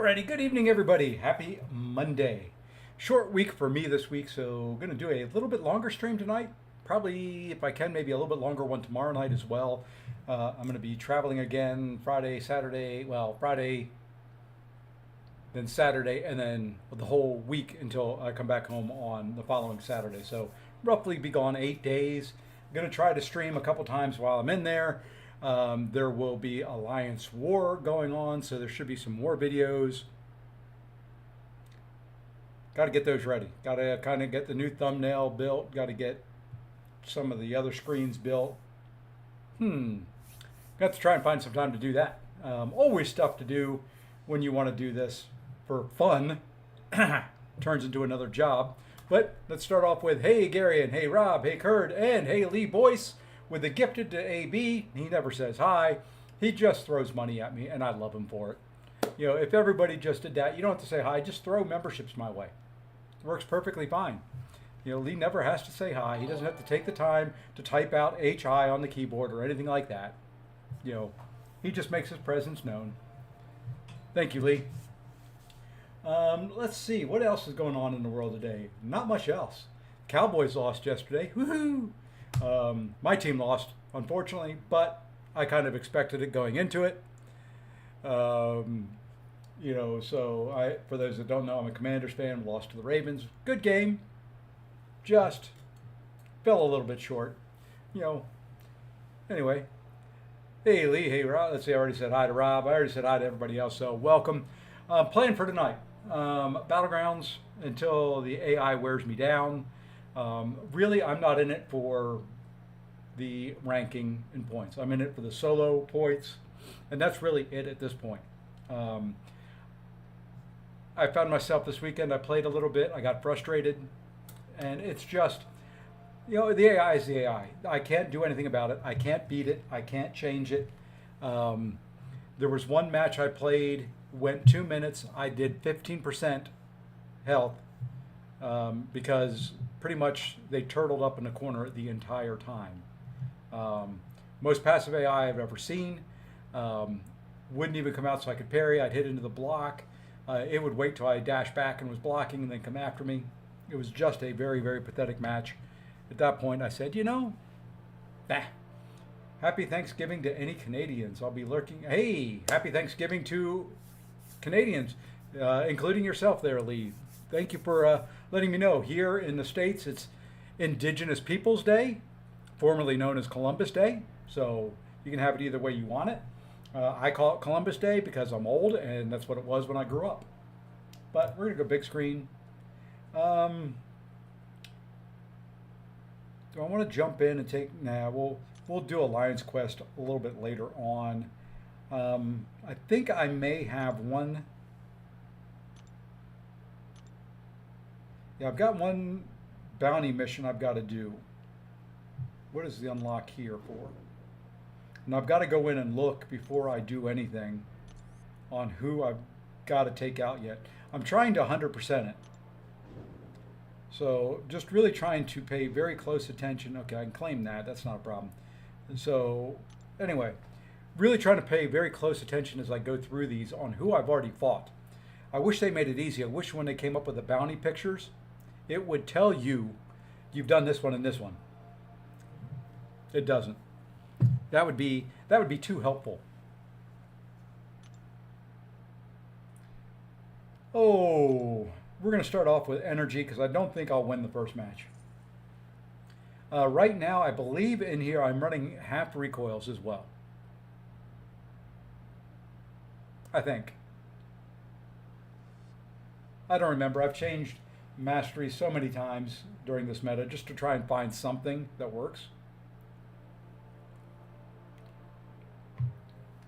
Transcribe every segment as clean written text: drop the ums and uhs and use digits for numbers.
Alrighty, good evening, everybody. Happy Monday. Short week for me this week, so going to do a little bit longer stream tonight. Probably, if I can, maybe a little bit longer one tomorrow night as well. I'm going to be traveling again Friday, Saturday. Well, Friday, then Saturday, and then the whole week until I come back home on the following Saturday. So roughly be gone 8 days. I'm going to try to stream a couple times while I'm in there. There will be Alliance War going on, so there should be some more videos. Got to get those ready. Got to kind of get the new thumbnail built. Got to get some of the other screens built. Got to try and find some time to do that. Always stuff to do when you want to do this for fun. Turns into another job. But let's start off with, hey Gary, and hey Rob, hey Kurt, and hey Lee Boyce. With the gifted to AB, he never says hi. He just throws money at me, and I love him for it. You know, if everybody just did that, you don't have to say hi. Just throw memberships my way. It works perfectly fine. You know, Lee never has to say hi. He doesn't have to take the time to type out HI on the keyboard or anything like that. You know, he just makes his presence known. Thank you, Lee. Let's see. What else is going on in the world today? Not much else. Cowboys lost yesterday. Woohoo! My team lost, unfortunately, but I kind of expected it going into it. You know, so for those that don't know, I'm a Commanders fan. Lost to the Ravens. Good game. Just fell a little bit short. You know, anyway. Hey, Lee. Hey, Rob. Let's see, I already said hi to Rob. I already said hi to everybody else, so welcome. Plan for tonight. Battlegrounds until the AI wears me down. Really, I'm not in it for the ranking and points. I'm in it for the solo points, and that's really it at this point. I found myself this weekend, I played a little bit, I got frustrated, and it's just, you know, the AI is the AI. I can't do anything about it. I can't beat it. I can't change it. There was one match I played, went 2 minutes, I did 15% health, because pretty much they turtled up in the corner the entire time. Most passive AI I've ever seen. Wouldn't even come out so I could parry. I'd hit into the block. It would wait till I dashed back and was blocking and then come after me. It was just a very, very pathetic match. At that point, I said, you know, happy Thanksgiving to any Canadians. I'll be lurking. Hey, happy Thanksgiving to Canadians, including yourself there, Lee. Thank you for letting me know. Here in the States, it's Indigenous Peoples Day, formerly known as Columbus Day. So you can have it either way you want it. I call it Columbus Day because I'm old, and that's what it was when I grew up. But we're going to go big screen. Do I want to jump in and take... Nah, we'll do Alliance Quest a little bit later on. I think I may have one... Yeah, I've got one bounty mission I've got to do. What is the unlock here for? And I've got to go in and look before I do anything on who I've got to take out yet. I'm trying to 100% it. So just really trying to pay very close attention. Okay, I can claim that. That's not a problem. And so anyway, really trying to pay very close attention as I go through these on who I've already fought. I wish they made it easy. I wish when they came up with the bounty pictures, it would tell you you've done this one and this one. It doesn't. That would be too helpful. Oh, we're going to start off with energy because I don't think I'll win the first match. Right now, I believe in here I'm running half recoils as well. I think. I don't remember. I've changed mastery so many times during this meta just to try and find something that works.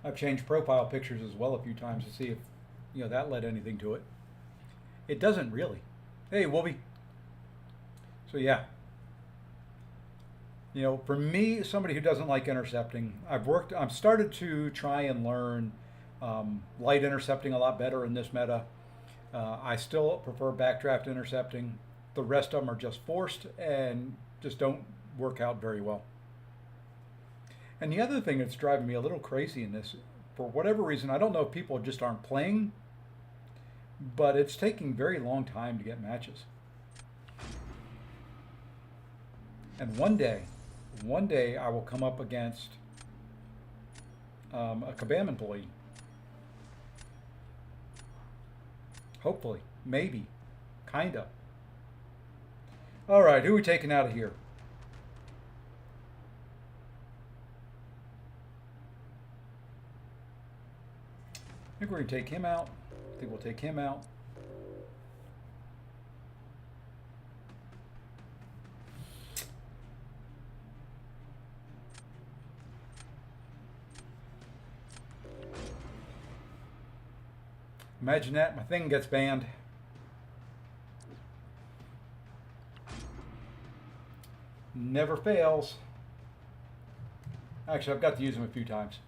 I've changed profile pictures as well a few times to see if, you know, that led anything to it. It doesn't really. Hey, Wolby. So yeah. You know, for me, somebody who doesn't like intercepting, I've started to try and learn light intercepting a lot better in this meta. I still prefer backdraft intercepting. The rest of them are just forced and just don't work out very well. And the other thing that's driving me a little crazy in this, for whatever reason, I don't know if people just aren't playing but it's taking very long time to get matches. And one day I will come up against a Kabam employee. Hopefully, maybe, kinda. All right, who are we taking out of here? I think we're gonna take him out. I think we'll take him out. Imagine that, my thing gets banned. Never fails. Actually, I've got to use them a few times.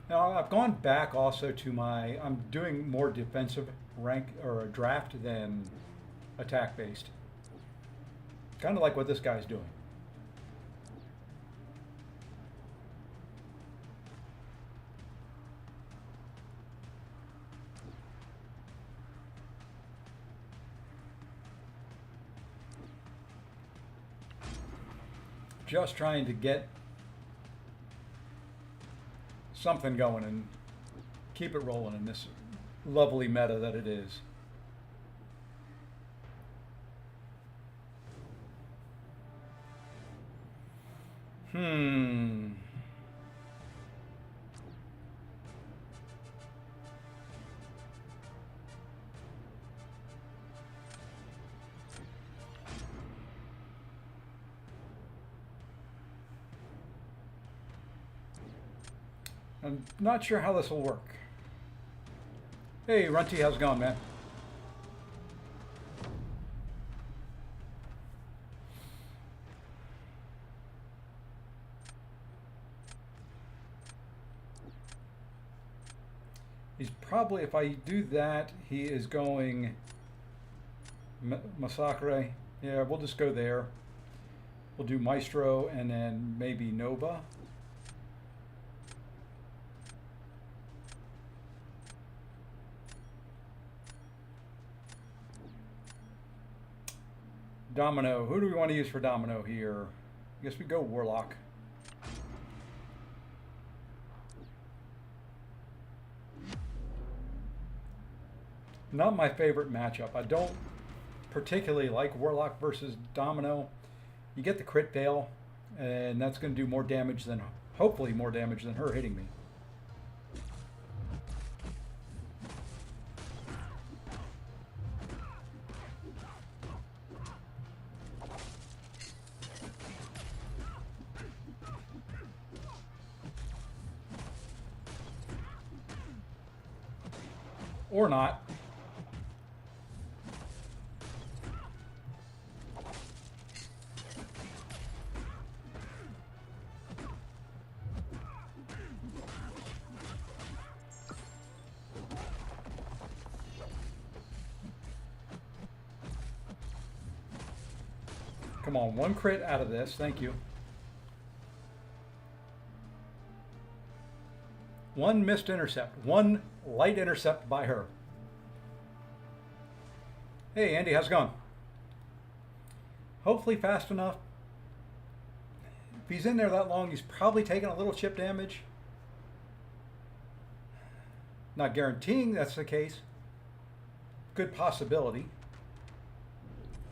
Now, I've gone back also to my, I'm doing more defensive rank or a draft than attack based. Kind of like what this guy's doing. Just trying to get something going and keep it rolling in this lovely meta that it is. I'm not sure how this will work. Hey, Runty, how's it going, man? He's probably, if I do that, he is going Massacre. Yeah, we'll just go there. We'll do Maestro and then maybe Nova. Domino. Who do we want to use for Domino here? I guess we go Warlock. Not my favorite matchup. I don't particularly like Warlock versus Domino. You get the crit fail, and that's going to do more damage than, hopefully more damage than her hitting me. Or not. Come on, one crit out of this. Thank you. One missed intercept. One light intercept by her. Hey, Andy, how's it going? Hopefully fast enough. If he's in there that long, he's probably taking a little chip damage. Not guaranteeing that's the case. Good possibility.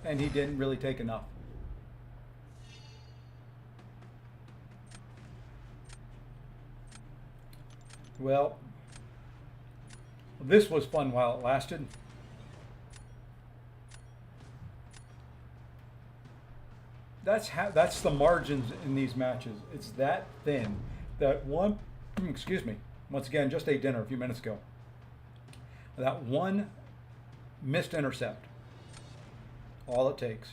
And he didn't really take enough. Well, this was fun while it lasted. That's the margins in these matches. It's that thin. That one, excuse me, once again, just ate dinner a few minutes ago. That one missed intercept. All it takes.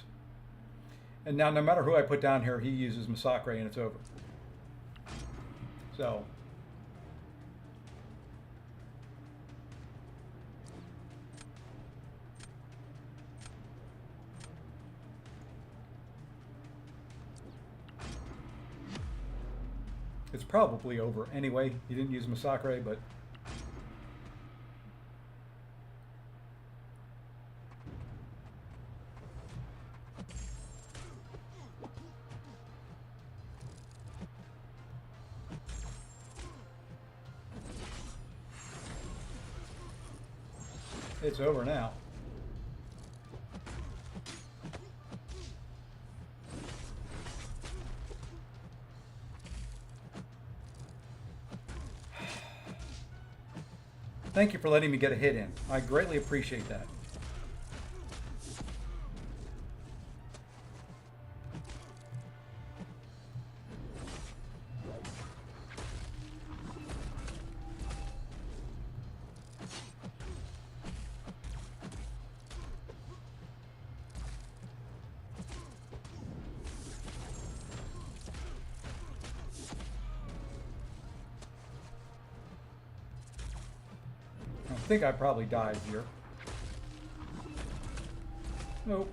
And now no matter who I put down here, he uses Massacre and it's over. So It's probably over anyway. He didn't use Massacre, but it's over now. Thank you for letting me get a hit in. I greatly appreciate that. I think I probably died here. Nope.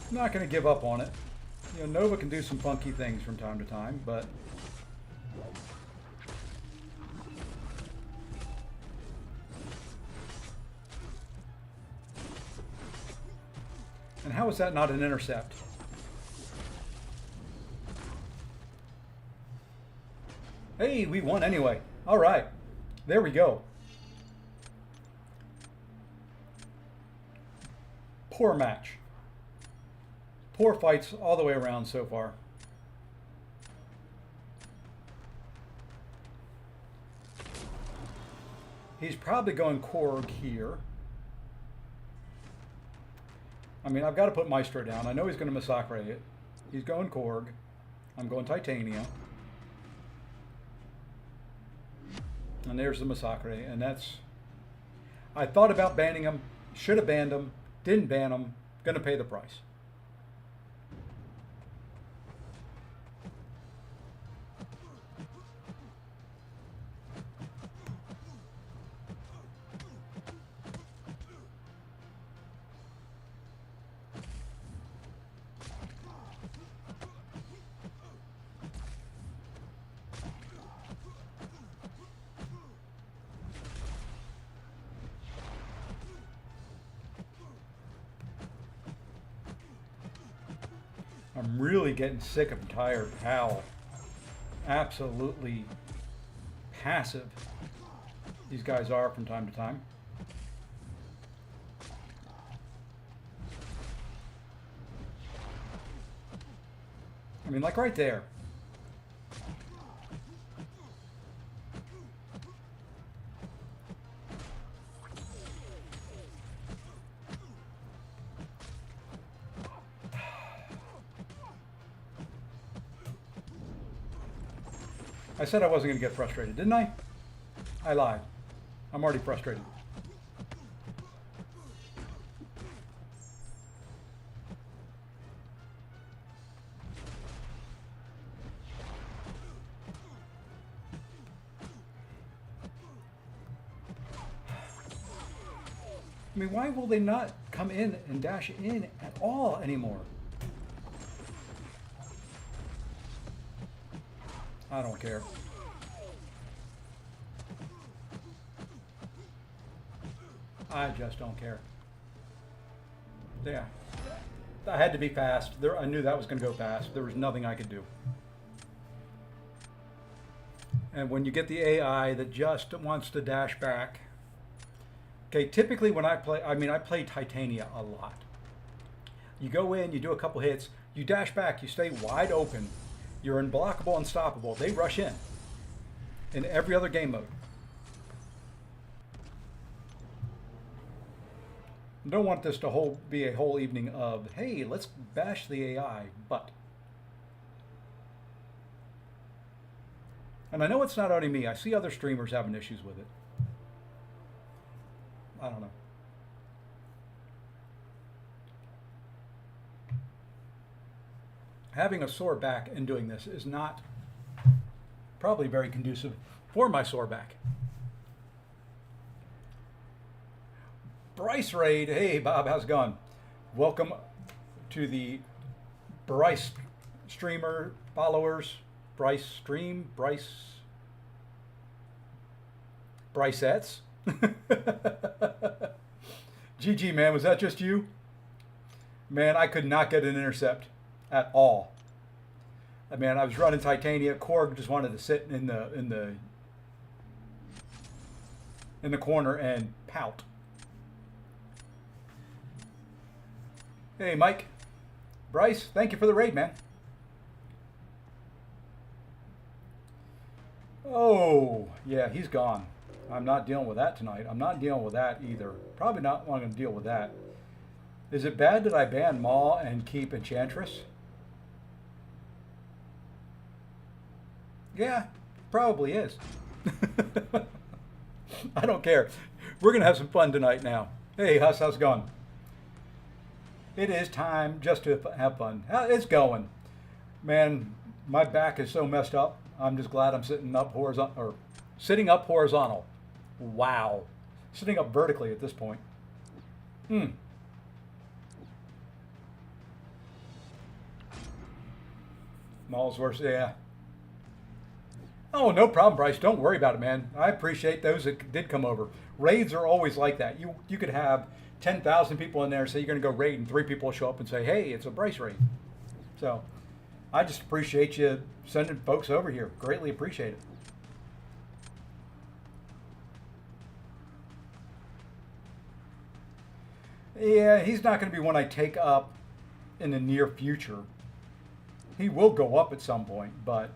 I'm not going to give up on it. You know, Nova can do some funky things from time to time, but and how is that not an intercept? Hey, we won anyway. All right. There we go. Poor match. Poor fights all the way around so far. He's probably going Korg here. I mean, I've got to put Maestro down. I know he's going to Massacre it. He's going Korg. I'm going Titania. And there's the Massacre, and that's... I thought about banning him, should have banned him, didn't ban him, gonna pay the price. I'm really getting sick and tired of how absolutely passive these guys are from time to time. I mean, like right there. I said I wasn't going to get frustrated, didn't I? I lied. I'm already frustrated. I mean, why will they not come in and dash in at all anymore? I don't care. I just don't care. Yeah. I had to be fast. I knew that was going to go fast. There was nothing I could do. And when you get the AI that just wants to dash back. Okay, typically when I play, I play Titania a lot. You go in, you do a couple hits, you dash back, you stay wide open. You're unblockable, unstoppable. They rush in every other game mode. I don't want this to be a whole evening of, hey, let's bash the AI, but. And I know it's not only me. I see other streamers having issues with it. I don't know. Having a sore back and doing this is not probably very conducive for my sore back. Bryce Raid. Hey, Bob, how's it going? Welcome to the Bryce streamer followers. Bryce stream, Brycettes. GG, man, was that just you? Man, I could not get an intercept at all. Man, I was running Titania. Korg just wanted to sit in the corner and pout. Hey, Mike. Bryce, thank you for the raid, man. Oh, yeah, he's gone. I'm not dealing with that tonight. I'm not dealing with that either. Probably not wanting to deal with that. Is it bad that I ban Maw and keep Enchantress? Yeah, probably is. I don't care. We're going to have some fun tonight now. Hey, Huss, how's it going? It is time just to have fun. It's going. Man, my back is so messed up. I'm just glad I'm sitting up horizontal. Wow. Sitting up vertically at this point. Mall's worse, yeah. Oh, no problem, Bryce. Don't worry about it, man. I appreciate those that did come over. Raids are always like that. You could have 10,000 people in there, say you're going to go raid, and 3 people will show up and say, hey, it's a Bryce raid. So I just appreciate you sending folks over here. Greatly appreciate it. Yeah, he's not going to be one I take up in the near future. He will go up at some point, but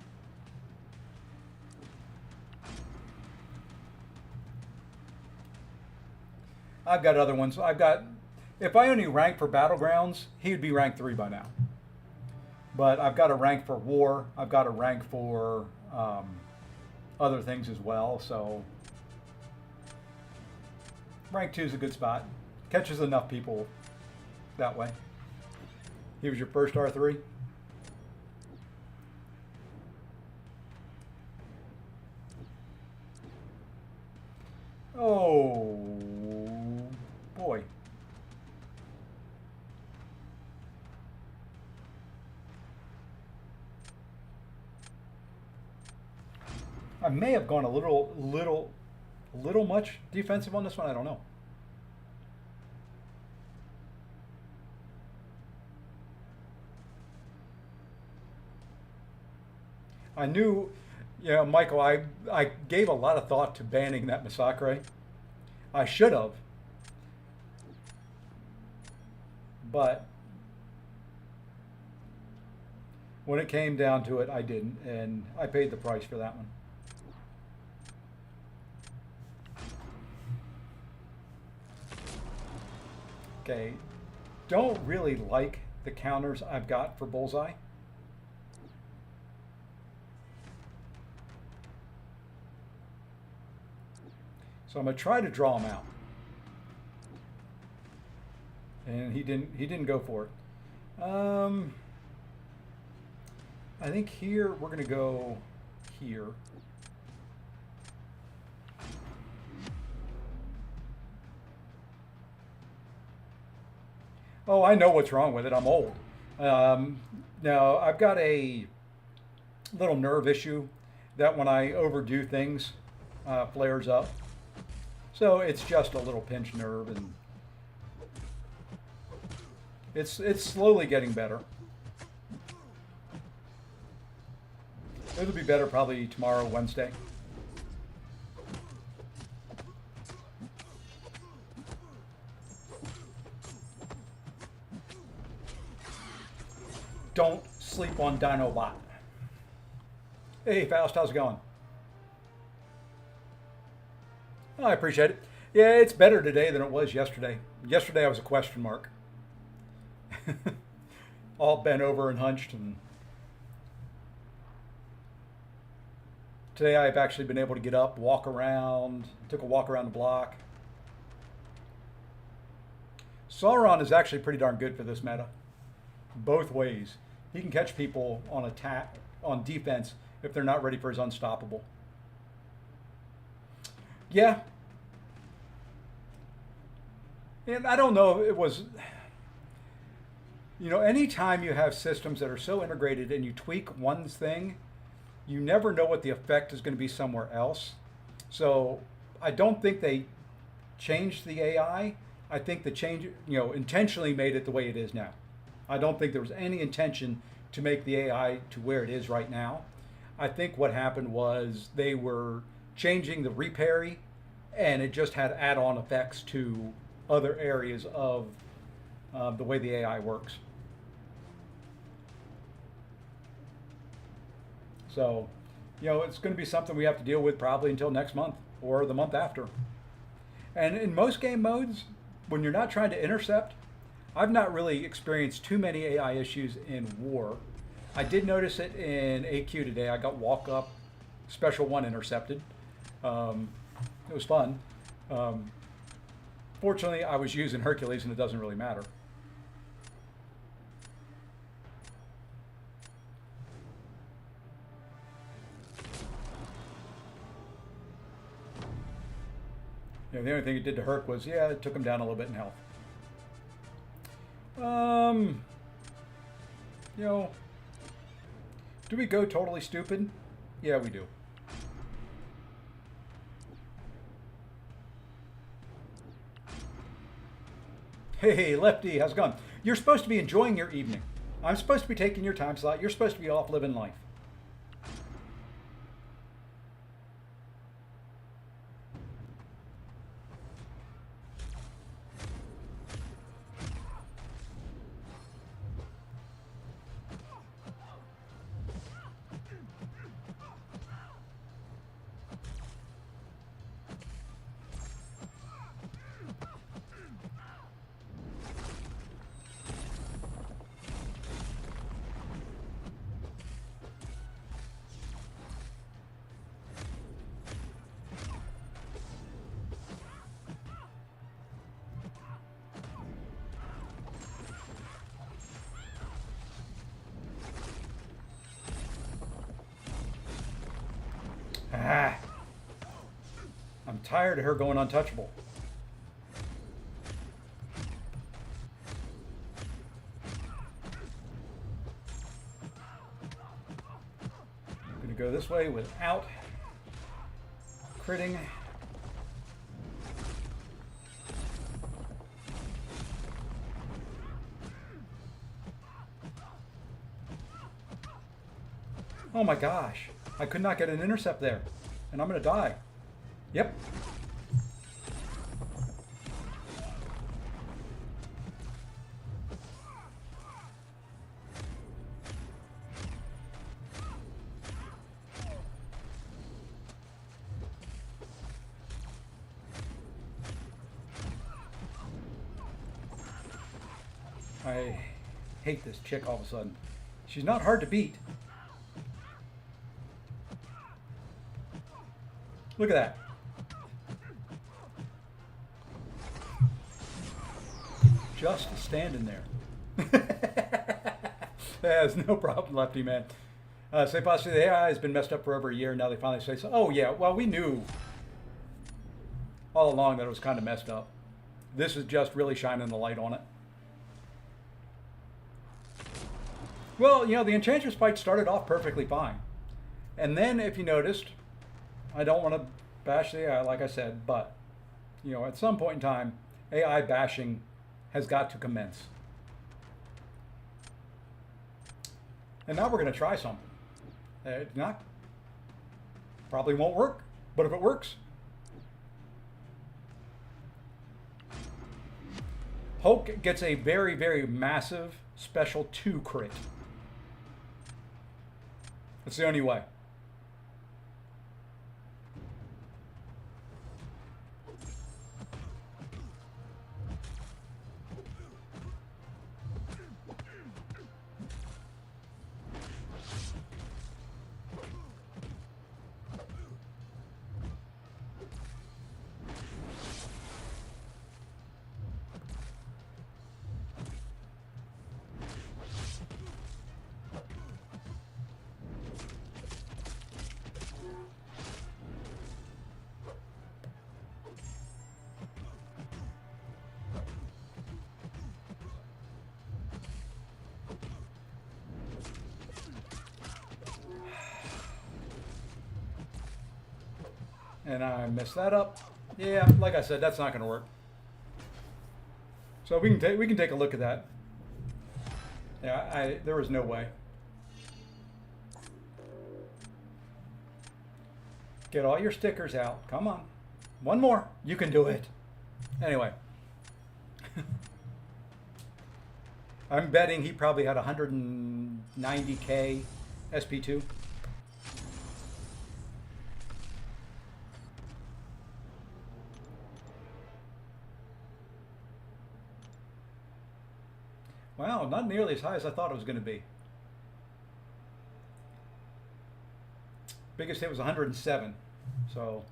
I've got other ones. If I only rank for Battlegrounds, he would be rank 3 by now. But I've got a rank for War. I've got a rank for other things as well. So rank 2 is a good spot. Catches enough people that way. He was your first R3? Oh, boy. I may have gone a little much defensive on this one. I don't know. I knew, yeah, Michael, I gave a lot of thought to banning that Massacre. I should have. But when it came down to it, I didn't, and I paid the price for that one. Okay, don't really like the counters I've got for Bullseye. So I'm gonna try to draw him out, and he didn't go for it. I think here we're gonna go here. Oh, I know what's wrong with it. I'm old. Now I've got a little nerve issue that when I overdo things, flares up. So it's just a little pinched nerve, and it's slowly getting better. It'll be better probably tomorrow, Wednesday. Don't sleep on Dinobot. Hey, Faust, how's it going? Oh, I appreciate it. Yeah, it's better today than it was yesterday. Yesterday I was a question mark. All bent over and hunched, and today I've actually been able to get up, walk around, took a walk around the block. Sauron is actually pretty darn good for this meta. Both ways. He can catch people on attack, on defense, if they're not ready for his unstoppable. Yeah. And I don't know if it was, anytime you have systems that are so integrated and you tweak one thing, you never know what the effect is going to be somewhere else. So I don't think they changed the AI. I think the change, intentionally made it the way it is now. I don't think there was any intention to make the AI to where it is right now. I think what happened was they were changing the reparry, and it just had add-on effects to other areas of the way the AI works. So, it's going to be something we have to deal with probably until next month or the month after. And in most game modes, when you're not trying to intercept, I've not really experienced too many AI issues in War. I did notice it in AQ today. I got walk up, special one intercepted. It was fun. Fortunately, I was using Hercules and it doesn't really matter. The only thing it did to Herc was, it took him down a little bit in health. Do we go totally stupid? Yeah, we do. Hey, Lefty, how's it going? You're supposed to be enjoying your evening. I'm supposed to be taking your time slot. You're supposed to be off living life. I'm tired of her going untouchable. I'm going to go this way without critting. Oh my gosh. I could not get an intercept there. And I'm going to die. Yep. I hate this chick all of a sudden. She's not hard to beat. Look at that. Just standing there. There's no problem, Lefty man. Say possibly the AI has been messed up for over a year. Now they finally say so. Oh yeah, well we knew all along that it was kind of messed up. This is just really shining the light on it. Well, the Enchantress fight started off perfectly fine. And then if you noticed, I don't want to bash the AI like I said, but at some point in time, AI bashing has got to commence. And now we're going to try something. Probably won't work, but if it works, Hulk gets a very, very massive special 2 crit. That's the only way. And I messed that up. Yeah, like I said, that's not going to work. So we can take a look at that. Yeah, there was no way. Get all your stickers out. Come on. One more. You can do it. Anyway. I'm betting he probably had 190k SP2. Wow, not nearly as high as I thought it was going to be. Biggest hit was 107. So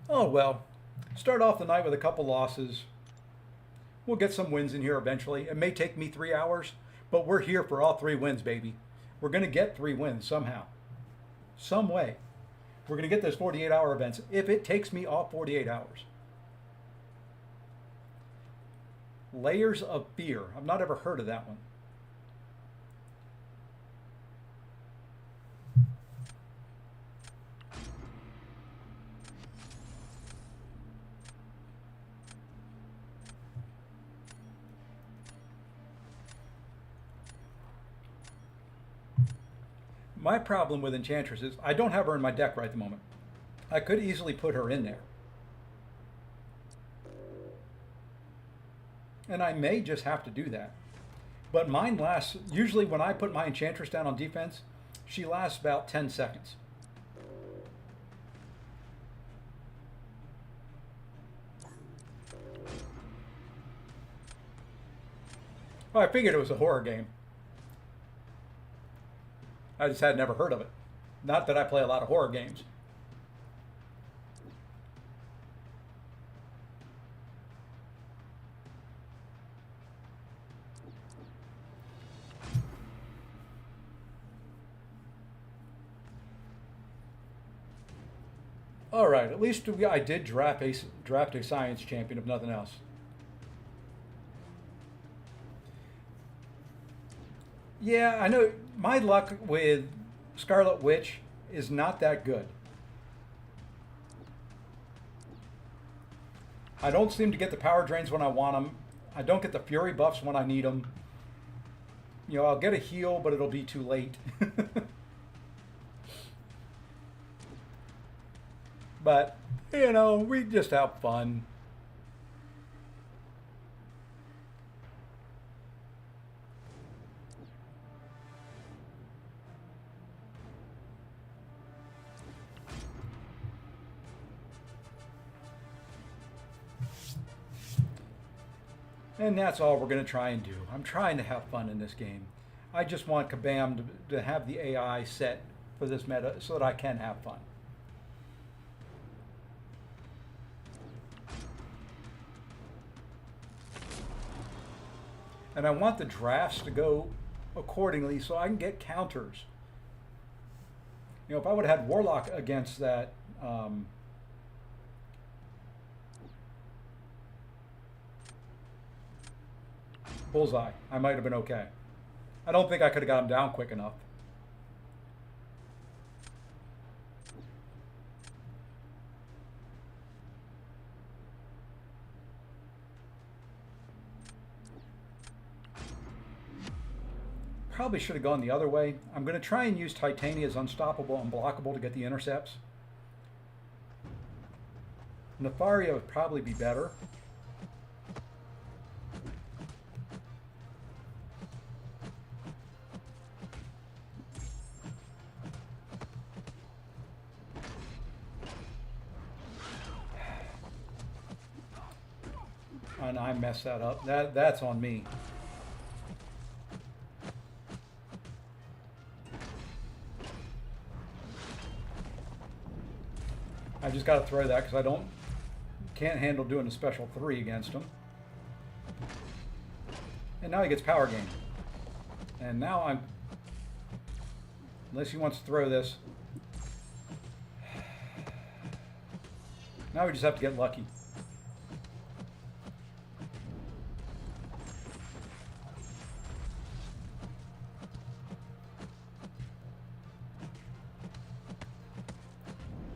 oh well. Start off the night with a couple losses. We'll get some wins in here eventually. It may take me 3 hours, but we're here for all 3 wins, baby. We're going to get 3 wins somehow. Some way. We're going to get those 48-hour events if it takes me all 48 hours. Layers of Fear. I've not ever heard of that one. My problem with Enchantress is I don't have her in my deck right at the moment. I could easily put her in there. And I may just have to do that. But mine lasts, usually when I put my Enchantress down on defense, she lasts about 10 seconds. Well, I figured it was a horror game. I just had never heard of it. Not that I play a lot of horror games. All right, at least I did draft a science champion, if nothing else. Yeah, I know my luck with Scarlet Witch is not that good. I don't seem to get the power drains when I want them. I don't get the fury buffs when I need them. You know, I'll get a heal, but it'll be too late. But, you know, we just have fun. And that's all we're going to try and do. I'm trying to have fun in this game. I just want Kabam to have the AI set for this meta so that I can have fun. And I want the drafts to go accordingly so I can get counters. You know, if I would have had Warlock against that Bullseye, I might have been okay. I don't think I could have got him down quick enough. Probably should have gone the other way. I'm going to try and use Titania's Unstoppable, Unblockable to get the intercepts. Nefaria would probably be better. And I messed that up. That's on me. I just got to throw that because I can't handle doing a special 3 against him. And now he gets power gain. And now unless he wants to throw this. Now we just have to get lucky.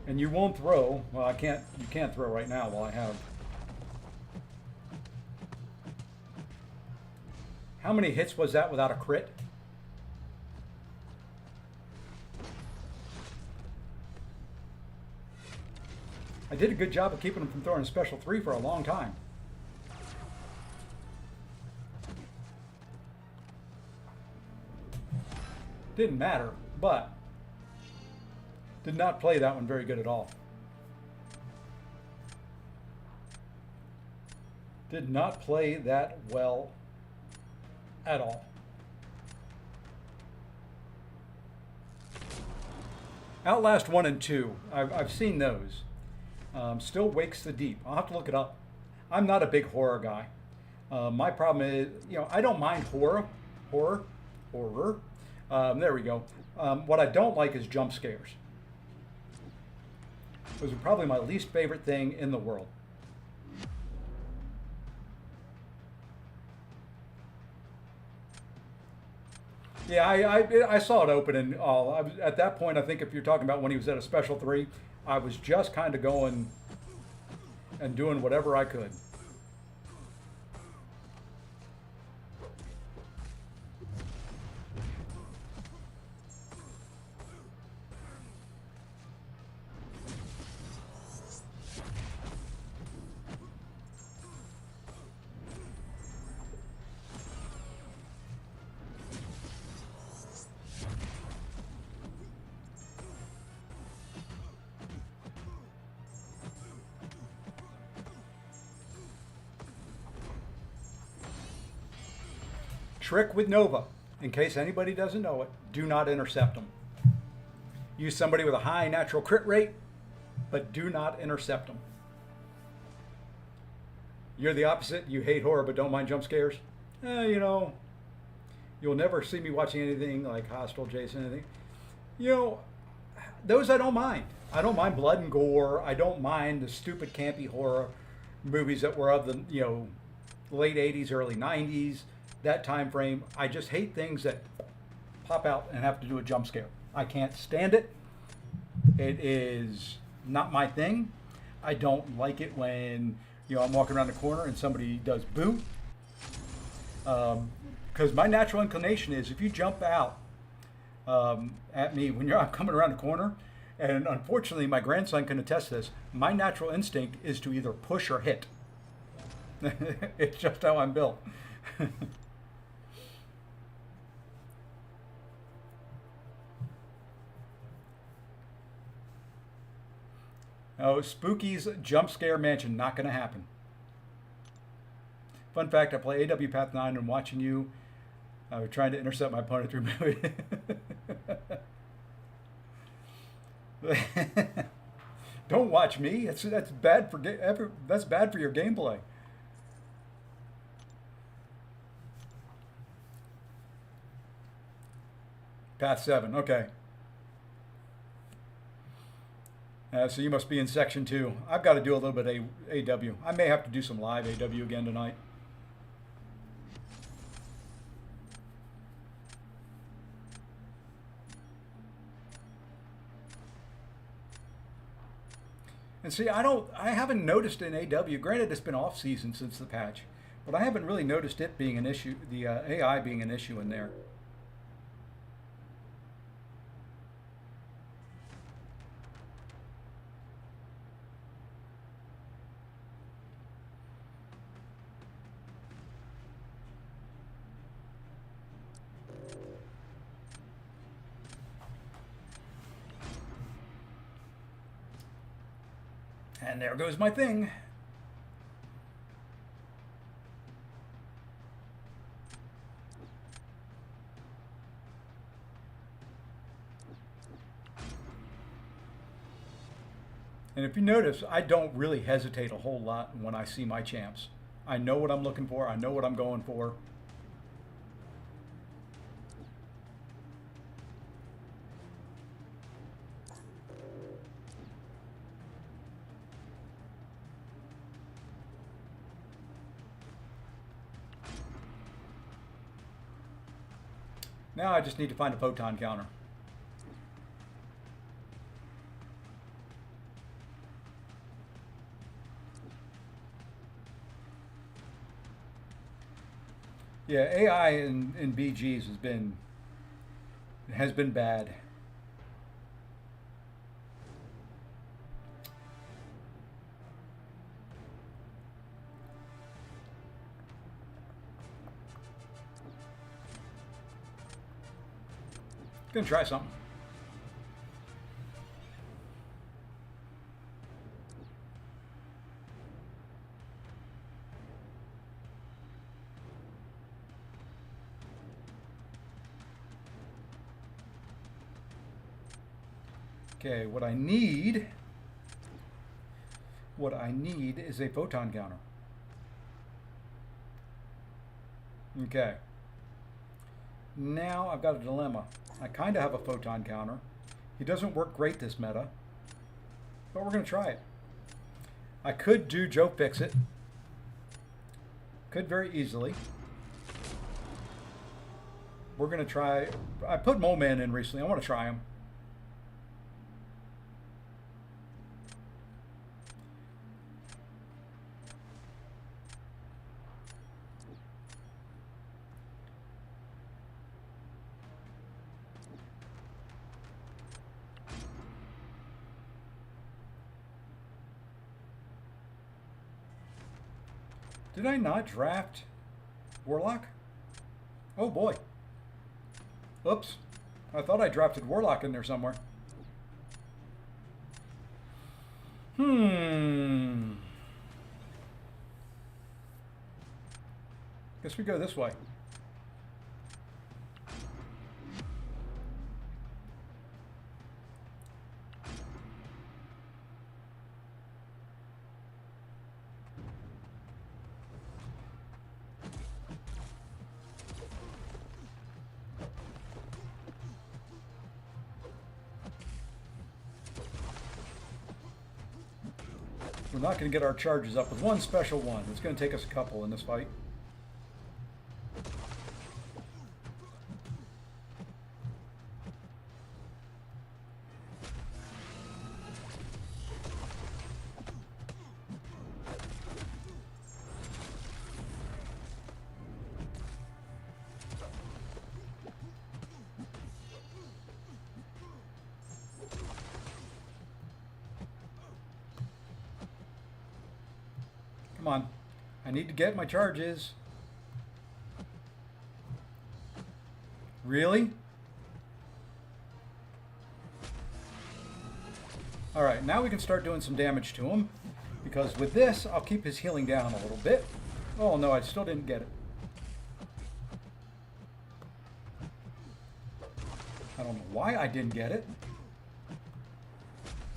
And you won't throw. Well, I can't. You can't throw right now while I have. How many hits was that without a crit? I did a good job of keeping him from throwing a special 3 for a long time. Didn't matter, but did not play that one very good at all. Did not play that well at all. Outlast 1 and 2, I've seen those. Still Wakes the Deep. I'll have to look it up. I'm not a big horror guy. My problem is, I don't mind horror. There we go. What I don't like is jump scares. Those are probably my least favorite thing in the world. Yeah, I saw it open and all. At that point, I think if you're talking about when he was at a special 3, I was just kind of going and doing whatever I could. Trick with Nova, in case anybody doesn't know it, do not intercept them. Use somebody with a high natural crit rate, but do not intercept them. You're the opposite. You hate horror but don't mind jump scares. You'll never see me watching anything like Hostel, Jason, anything. Those I don't mind. I don't mind blood and gore. I don't mind the stupid campy horror movies that were of the late 80s, early 90s. That time frame. I just hate things that pop out and have to do a jump scare. I can't stand it. It is not my thing. I don't like it when I'm walking around the corner and somebody does boo. Because my natural inclination is if you jump out at me when I'm coming around the corner, and unfortunately my grandson can attest to this, my natural instinct is to either push or hit. It's just how I'm built. Oh, Spooky's Jump Scare Mansion, not going to happen. Fun fact, I play AW Path 9 and watching you trying to intercept my opponent through movie. Don't watch me. That's bad for your gameplay. Path 7, okay. So you must be in section 2. I've got to do a little bit of AW. I may have to do some live AW again tonight. And see, I haven't noticed in AW, granted it's been off season since the patch, but I haven't really noticed it being an issue, the AI being an issue in there. And there goes my thing. And if you notice, I don't really hesitate a whole lot when I see my champs. I know what I'm looking for. I know what I'm going for. Now I just need to find a photon counter. Yeah, AI in BGs has been bad. Gonna try something. Okay, what I need is a photon counter. Okay. Now I've got a dilemma. I kind of have a photon counter. He doesn't work great this meta, but we're going to try it. I could do Joe Fix It. Could very easily. We're going to try. I put Mole Man in recently. I want to try him. Did I not draft Warlock? Oh boy. Oops. I thought I drafted Warlock in there somewhere. Guess we go this way. We're not going to get our charges up with one special one. It's going to take us a couple in this fight. Come on. I need to get my charges. Really? Alright, now we can start doing some damage to him. Because with this, I'll keep his healing down a little bit. Oh no, I still didn't get it. I don't know why I didn't get it.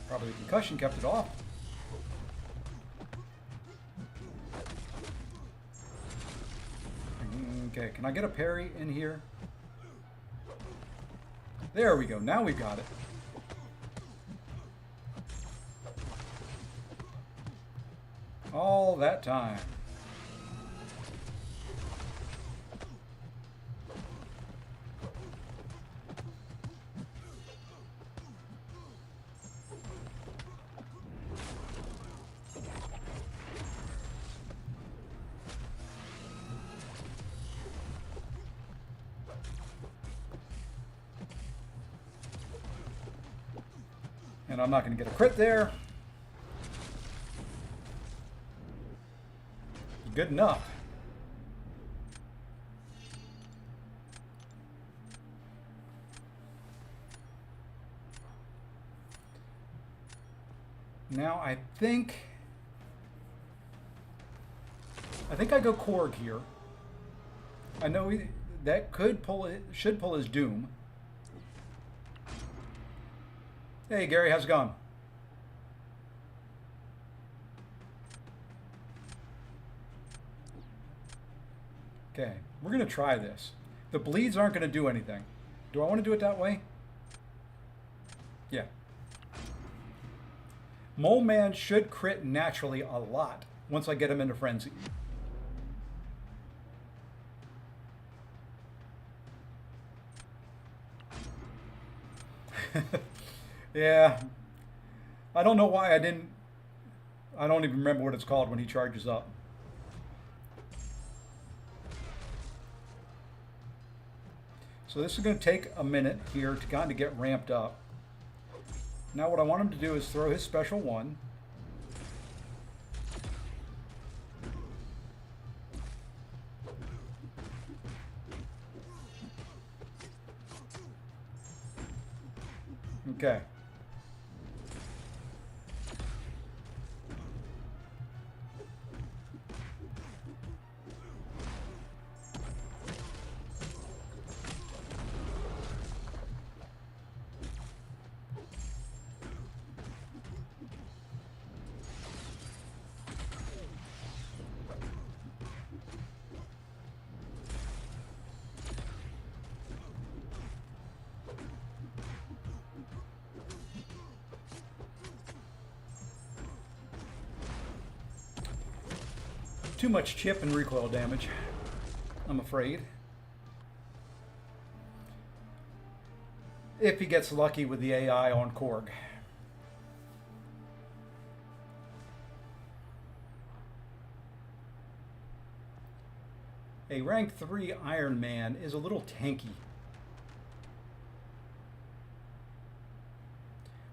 Probably the concussion kept it off. Okay, can I get a parry in here? There we go. Now we've got it. All that time. And I'm not going to get a crit there. Good enough. Now I think I go Korg here. I know that should pull his Doom. Hey Gary, how's it going? Okay, we're going to try this. The bleeds aren't going to do anything. Do I want to do it that way? Yeah. Mole Man should crit naturally a lot once I get him into Frenzy. Yeah. I don't know why I don't even remember what it's called when he charges up. So this is going to take a minute here to kind of get ramped up. Now what I want him to do is throw his special one. Okay. Too much chip and recoil damage, I'm afraid. If he gets lucky with the AI on Korg. A rank 3 Iron Man is a little tanky.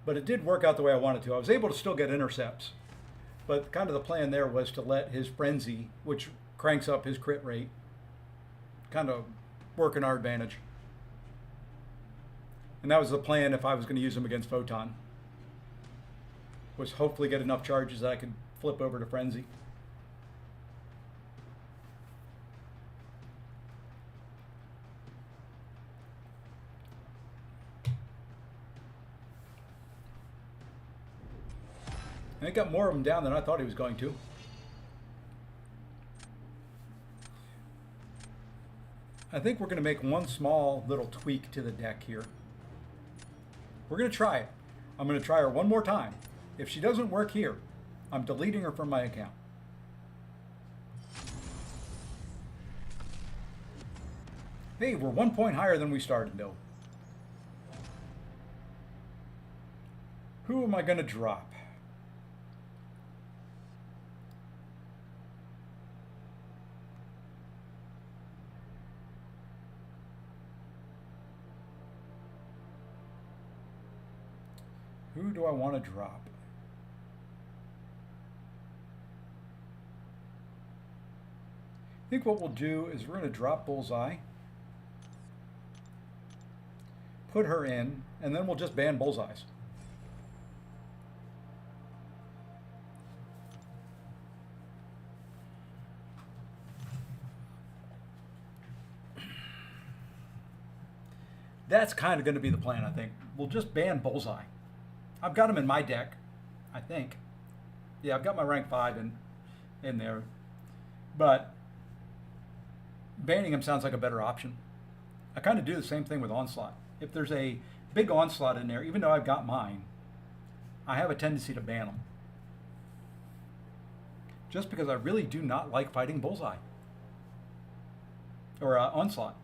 But it did work out the way I wanted to. I was able to still get intercepts. But kind of the plan there was to let his frenzy, which cranks up his crit rate, kind of work in our advantage. And that was the plan if I was going to use him against Photon. Was hopefully get enough charges that I could flip over to frenzy. And he got more of them down than I thought he was going to. I think we're going to make one small little tweak to the deck here. We're going to try it. I'm going to try her one more time. If she doesn't work here, I'm deleting her from my account. Hey, we're 1 point higher than we started, though. Who am I going to drop? Who do I want to drop? I think what we'll do is we're going to drop Bullseye, put her in, and then we'll just ban Bullseyes. That's kind of going to be the plan, I think. We'll just ban Bullseye. I've got him in my deck, I think. Yeah, I've got my rank 5 in there. But banning him sounds like a better option. I kind of do the same thing with Onslaught. If there's a big Onslaught in there, even though I've got mine, I have a tendency to ban them. Just because I really do not like fighting Bullseye. Or Onslaught.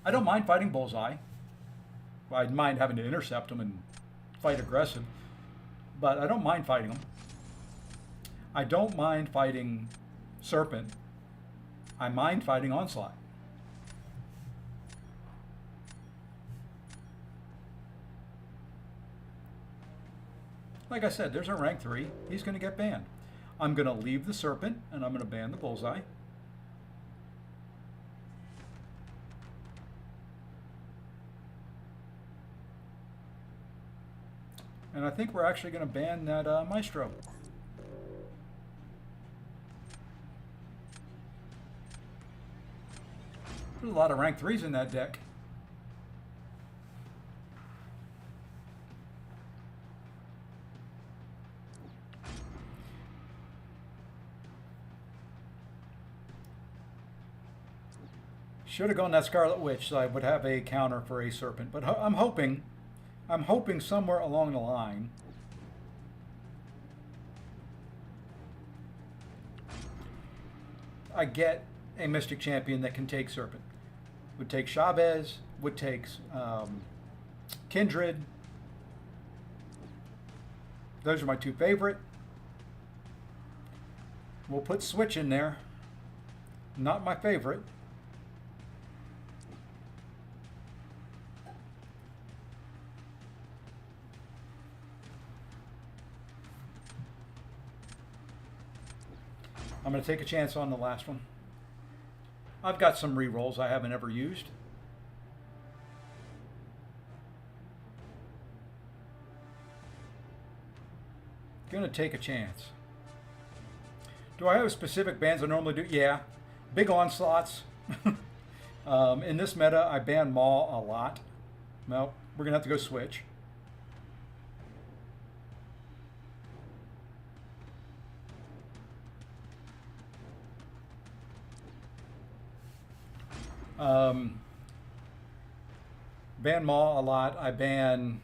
I don't mind fighting Bullseye. I mind having to intercept him and fight aggressive, but I don't mind fighting them. I don't mind fighting Serpent. I mind fighting Onslaught. Like I said, there's a rank 3. He's going to get banned. I'm going to leave the Serpent, and I'm going to ban the Bullseye. And I think we're actually going to ban that Maestro. There's a lot of rank 3s in that deck. Should have gone that Scarlet Witch so I would have a counter for a Serpent. But I'm hoping somewhere along the line I get a Mystic Champion that can take Serpent. Would take Chavez, would take Kindred. Those are my two favorite. We'll put Switch in there. Not my favorite. I'm going to take a chance on the last one. I've got some re-rolls I haven't ever used. Going to take a chance. Do I have specific bans I normally do? Yeah. Big onslaughts. In this meta, I ban Maul a lot. Well, we're going to have to go switch. Ban Maul a lot. I ban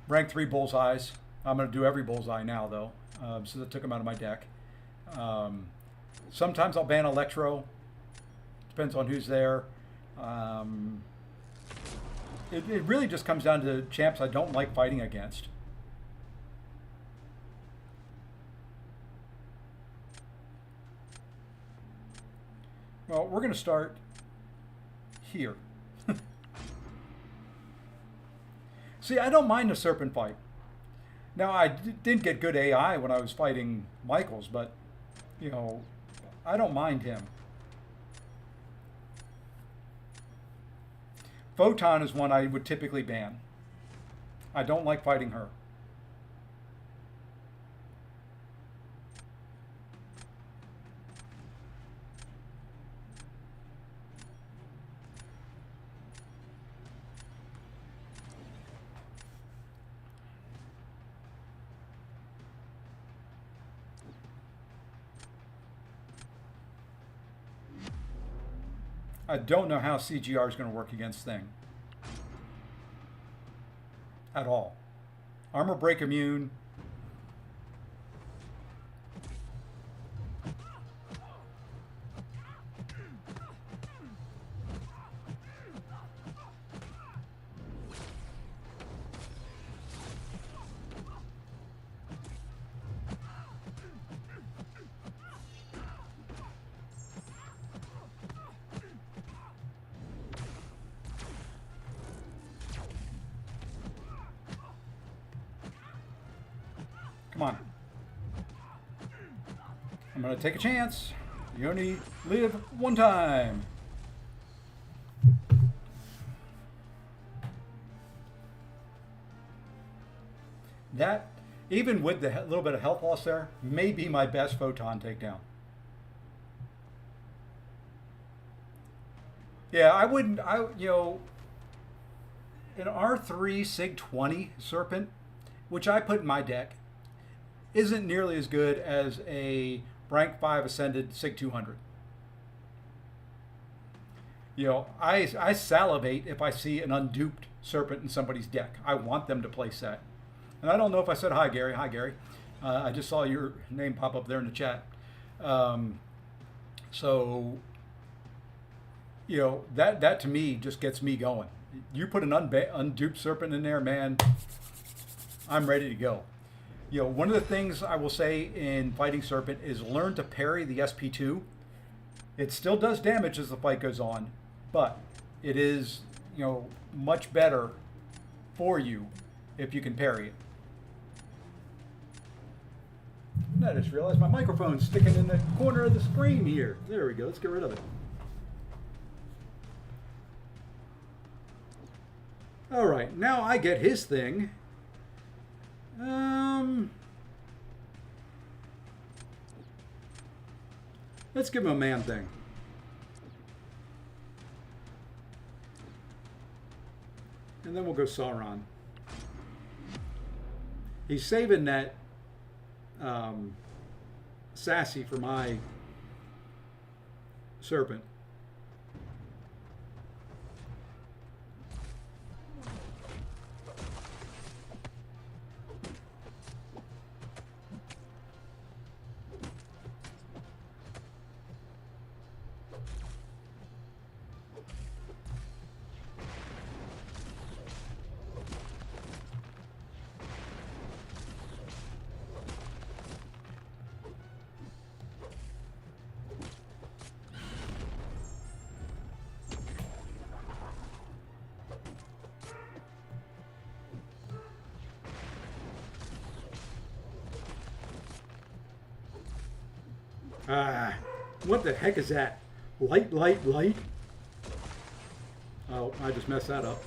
rank 3 bullseyes. I'm going to do every bullseye now, though, so that took them out of my deck. Sometimes I'll ban Electro. Depends on who's there. It really just comes down to champs I don't like fighting against. Well, we're going to start here. See, I don't mind a Serpent fight. Now, I didn't get good AI when I was fighting Michaels, but, you know, I don't mind him. Photon is one I would typically ban. I don't like fighting her. I don't know how CGR is going to work against Thing. At all. Armor break immune. Come on. I'm going to take a chance. You only live one time. That, even with the little bit of health loss there, may be my best Photon takedown. Yeah, I wouldn't, you know, an R3 Sig 20 Serpent, which I put in my deck, isn't nearly as good as a rank 5 Ascended Sig 200. You know, I salivate if I see an unduped Serpent in somebody's deck. I want them to play set. And I don't know if I said hi, Gary. Hi, Gary. I just saw your name pop up there in the chat. So, you know, that to me just gets me going. You put an unduped Serpent in there, man, I'm ready to go. You know, one of the things I will say in fighting Serpent is learn to parry the SP2. It still does damage as the fight goes on, but it is, you know, much better for you if you can parry it. And I just realized my microphone's sticking in the corner of the screen here. There we go. Let's get rid of it. All right, now I get his thing. Let's give him a man thing. And then we'll go Sauron. He's saving that Sassy for my Serpent. Ah, what the heck is that? Light, light, light. Oh, I just messed that up.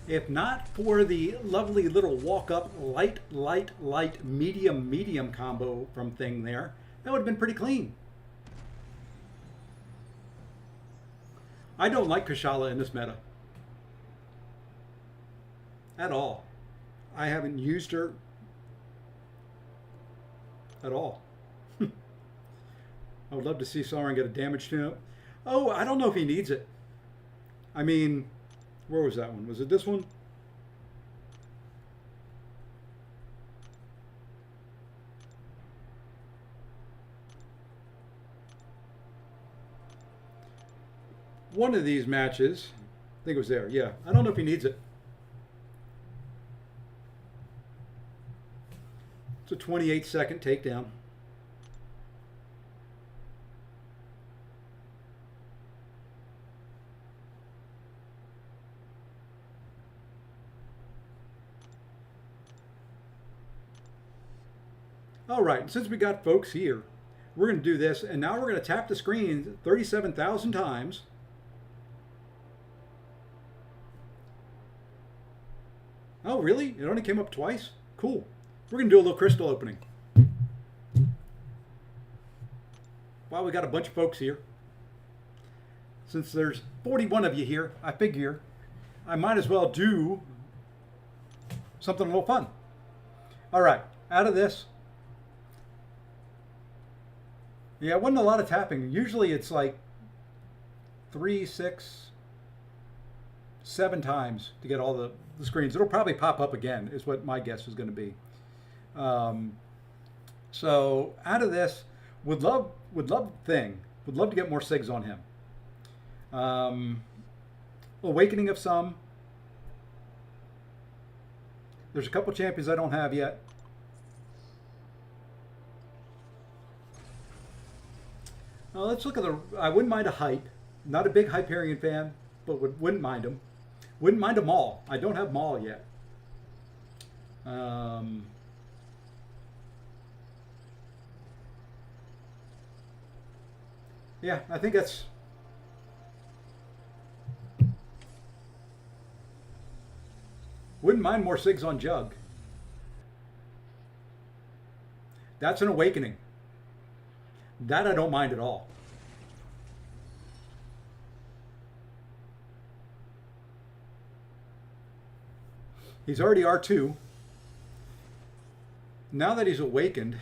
If not for the lovely little walk-up light, light, light, medium, medium combo from Thing there, that would have been pretty clean. I don't like Kushala in this meta. At all. I haven't used her at all. I would love to see Sauron get a damage to him. Oh, I don't know if he needs it. I mean, where was that one? Was it this one? One of these matches, I think it was there. Yeah, I don't know if he needs it. It's a 28-second takedown. All right, since we got folks here, we're going to do this, and now we're going to tap the screen 37,000 times. Oh, really? It only came up twice? Cool. We're going to do a little crystal opening. Well, we got a bunch of folks here. Since there's 41 of you here, I figure I might as well do something a little fun. All right, out of this. Yeah, it wasn't a lot of tapping. Usually it's like 3, 6, 7 times to get all the screens. It'll probably pop up again, is what my guess is going to be. So out of this, would love Thing. Would love to get more SIGs on him. Awakening of some. There's a couple champions I don't have yet. Let's look at the. I wouldn't mind a hype. Not a big Hyperion fan, but wouldn't mind them. Wouldn't mind a Maul. I don't have Maul yet. Yeah, I think that's. Wouldn't mind more SIGs on Jug. That's an awakening. That I don't mind at all. He's already R2. Now that he's awakened,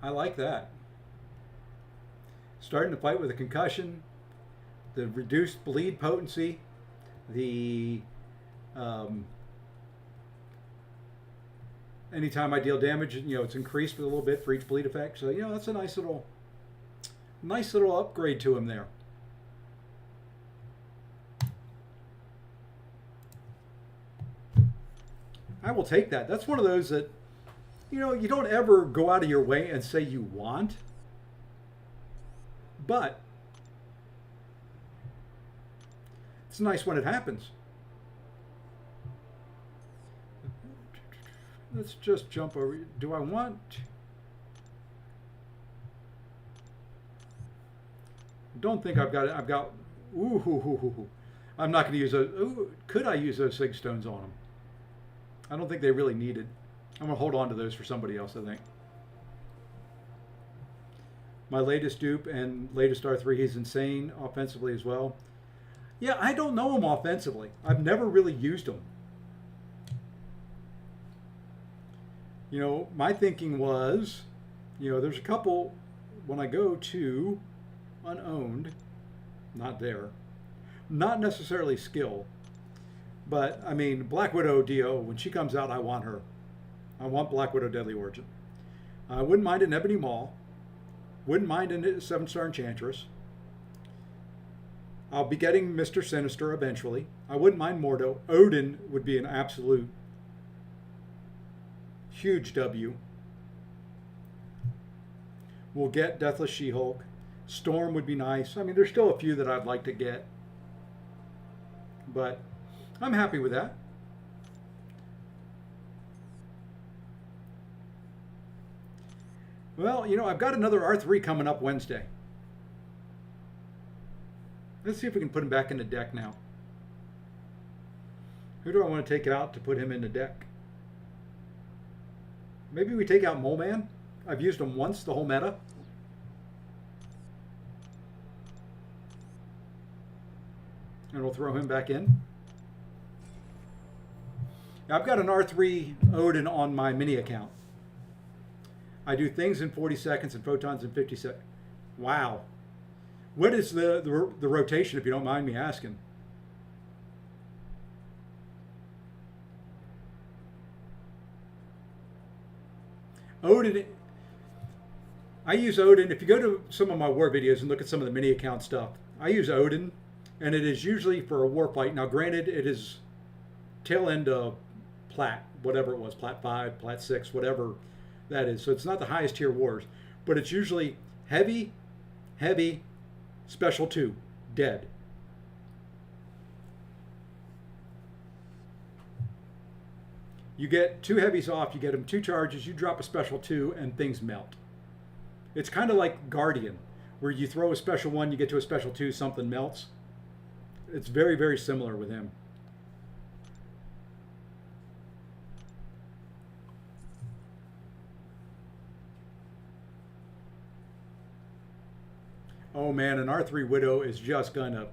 I like that. Starting to fight with a concussion, the reduced bleed potency, the anytime I deal damage, it's increased a little bit for each bleed effect. So that's a nice little upgrade to him there. I will take that. That's one of those that you don't ever go out of your way and say you want, but it's nice when it happens. Let's just jump over. Do I want? Don't think I've got Ooh, I'm not going to use those. Ooh, could I use those sig stones on them? I don't think they really need it. I'm going to hold on to those for somebody else, I think. My latest dupe and latest R3, he's insane offensively as well. Yeah, I don't know him offensively. I've never really used him. You know, my thinking was, you know, there's a couple, when I go to unowned, not there, not necessarily skill, but I mean, Black Widow DO, when she comes out, I want her. I want Black Widow Deadly Origin. I wouldn't mind an Ebony Maw. Wouldn't mind a 7-star Enchantress. I'll be getting Mr. Sinister eventually. I wouldn't mind Mordo. Odin would be an absolute huge W. We'll get Deathless She-Hulk. Storm would be nice. I mean, there's still a few that I'd like to get. But I'm happy with that. Well, you know, I've got another R3 coming up Wednesday. Let's see if we can put him back in the deck now. Who do I want to take out to put him in the deck? Maybe we take out Mole Man. I've used him once, the whole meta. And we'll throw him back in. Now, I've got an R3 Odin on my mini account. I do things in 40 seconds and photons in 50 seconds. Wow. What is the rotation, if you don't mind me asking? Odin, I use Odin. If you go to some of my war videos and look at some of the mini account stuff, I use Odin, and it is usually for a war fight. Now, granted, it is tail end of Plat, whatever it was, Plat 5, Plat 6, whatever that is. So it's not the highest tier wars, but it's usually heavy, special 2, dead. You get 2 heavies off, you get them 2 charges, you drop a special 2, and things melt. It's kind of like Guardian, where you throw a special 1, you get to a special 2, something melts. It's very, very similar with him. Oh man, an R3 Widow is just gonna,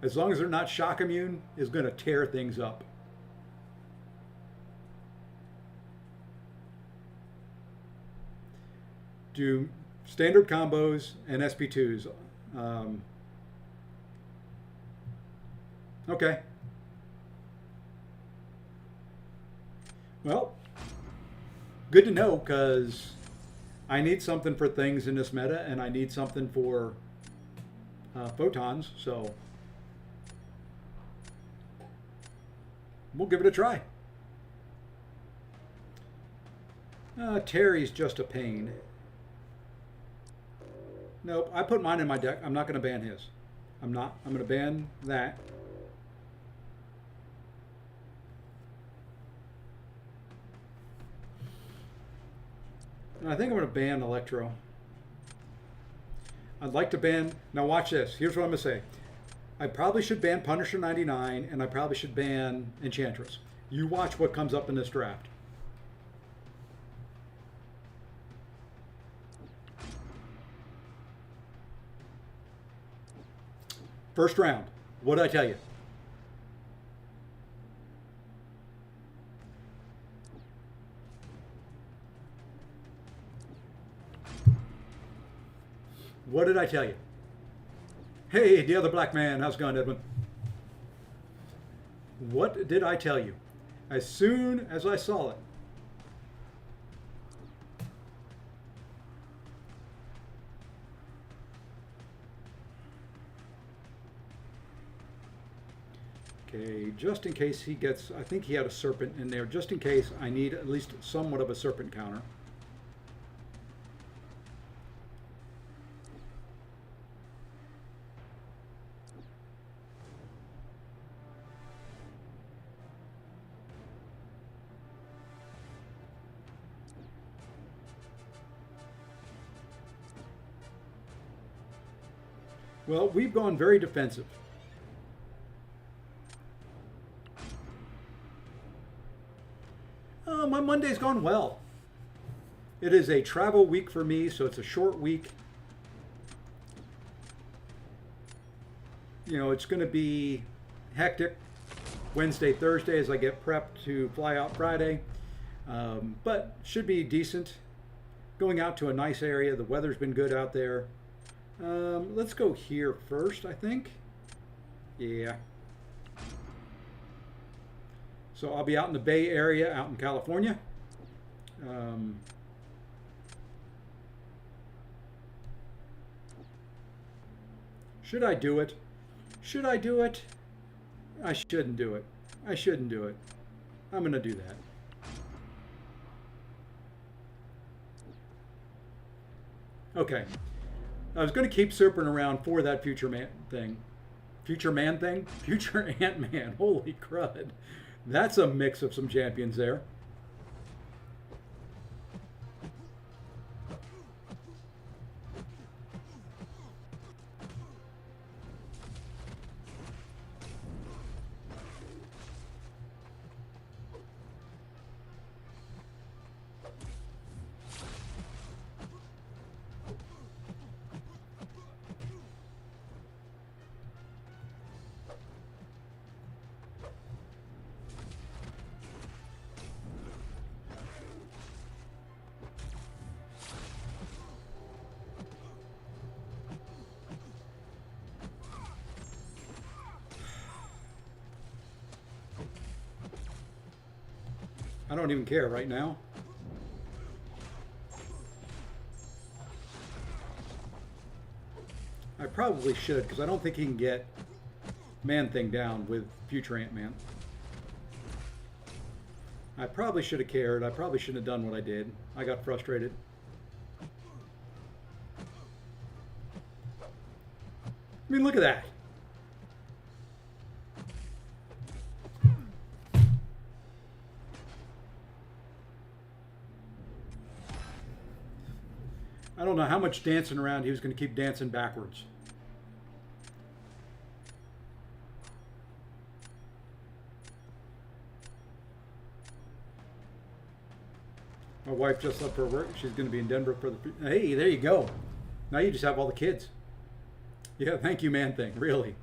as long as they're not shock immune, is gonna tear things up. Do standard combos and SP2s. Okay. Well, good to know, because I need something for things in this meta, and I need something for photons, so we'll give it a try. Terry's just a pain. Nope, I put mine in my deck. I'm not going to ban his. I'm not. I'm going to ban that. And I think I'm going to ban Electro. I'd like to ban, now watch this. Here's what I'm going to say. I probably should ban Punisher 99, and I probably should ban Enchantress. You watch what comes up in this draft. First round, what did I tell you? What did I tell you? Hey, the other black man, how's it going, Edwin? What did I tell you? As soon as I saw it. Okay, just in case he gets, I think he had a serpent in there, just in case I need at least somewhat of a serpent counter. Well, we've gone very defensive. my Monday's gone well. It is a travel week for me, so it's a short week. You know, it's going to be hectic Wednesday, Thursday as I get prepped to fly out Friday. But should be decent. Going out to a nice area. The weather's been good out there. Let's go here first, I think. Yeah. So I'll be out in the Bay Area, out in California. Should I do it? Should I do it? I shouldn't do it. I shouldn't do it. I'm going to do that. Okay. I was going to keep serping around for that future man thing. Future man thing? Future Ant-Man. Holy crud. That's a mix of some champions there. I don't even care right now. I probably should, because I don't think he can get Man-Thing down with future Ant-Man. I probably should have cared. I probably shouldn't have done what I did. I got frustrated. I mean, look at that. I don't know how much dancing around he was going to keep dancing backwards. My wife just left for work. She's going to be in Denver for the... Hey, there you go. Now you just have all the kids. Yeah, thank you, Man-Thing. Really.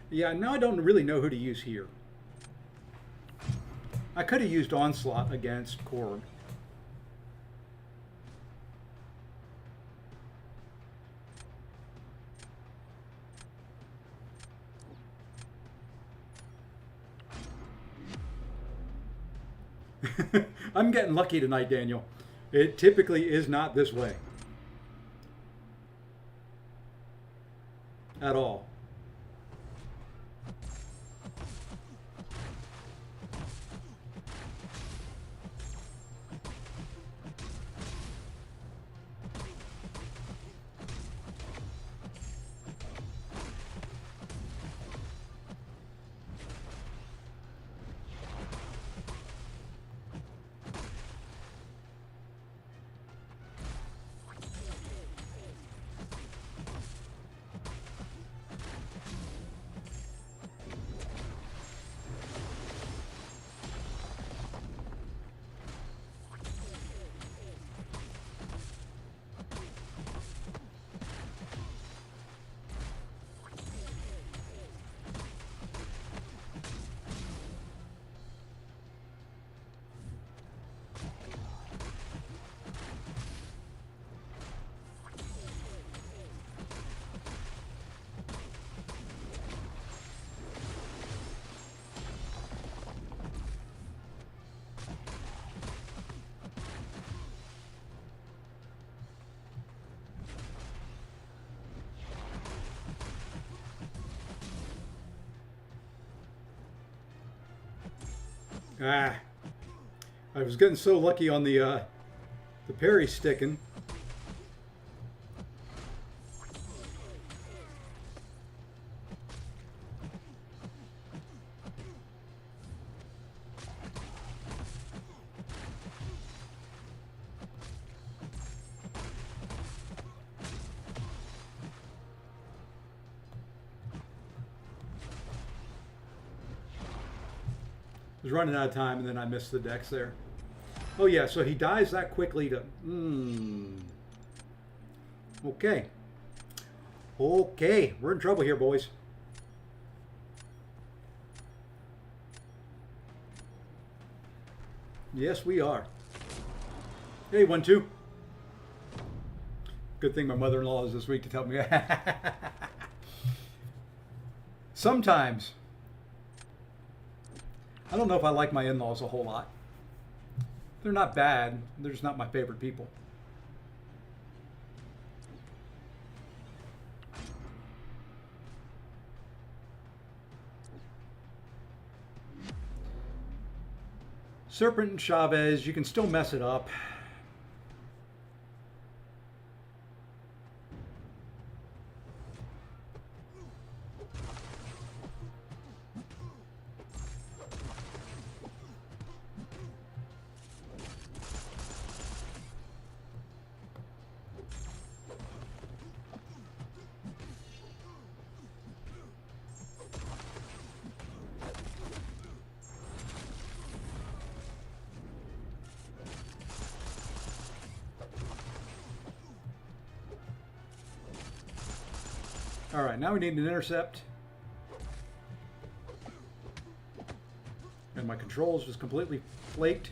Yeah, now I don't really know who to use here. I could have used Onslaught against Korg. I'm getting lucky tonight, Daniel. It typically is not this way. At all. Ah, I was getting so lucky on the parry sticking. was running out of time, and then I missed the decks there. Oh yeah, so he dies that quickly to... Okay. Okay, we're in trouble here, boys. Yes, we are. Hey, 1-2. Good thing my mother-in-law is this week to tell me. Sometimes, I don't know if I like my in-laws a whole lot. They're not bad. They're just not my favorite people. Serpent and Chavez, you can still mess it up. All right, now we need an intercept. And my controls just completely flaked.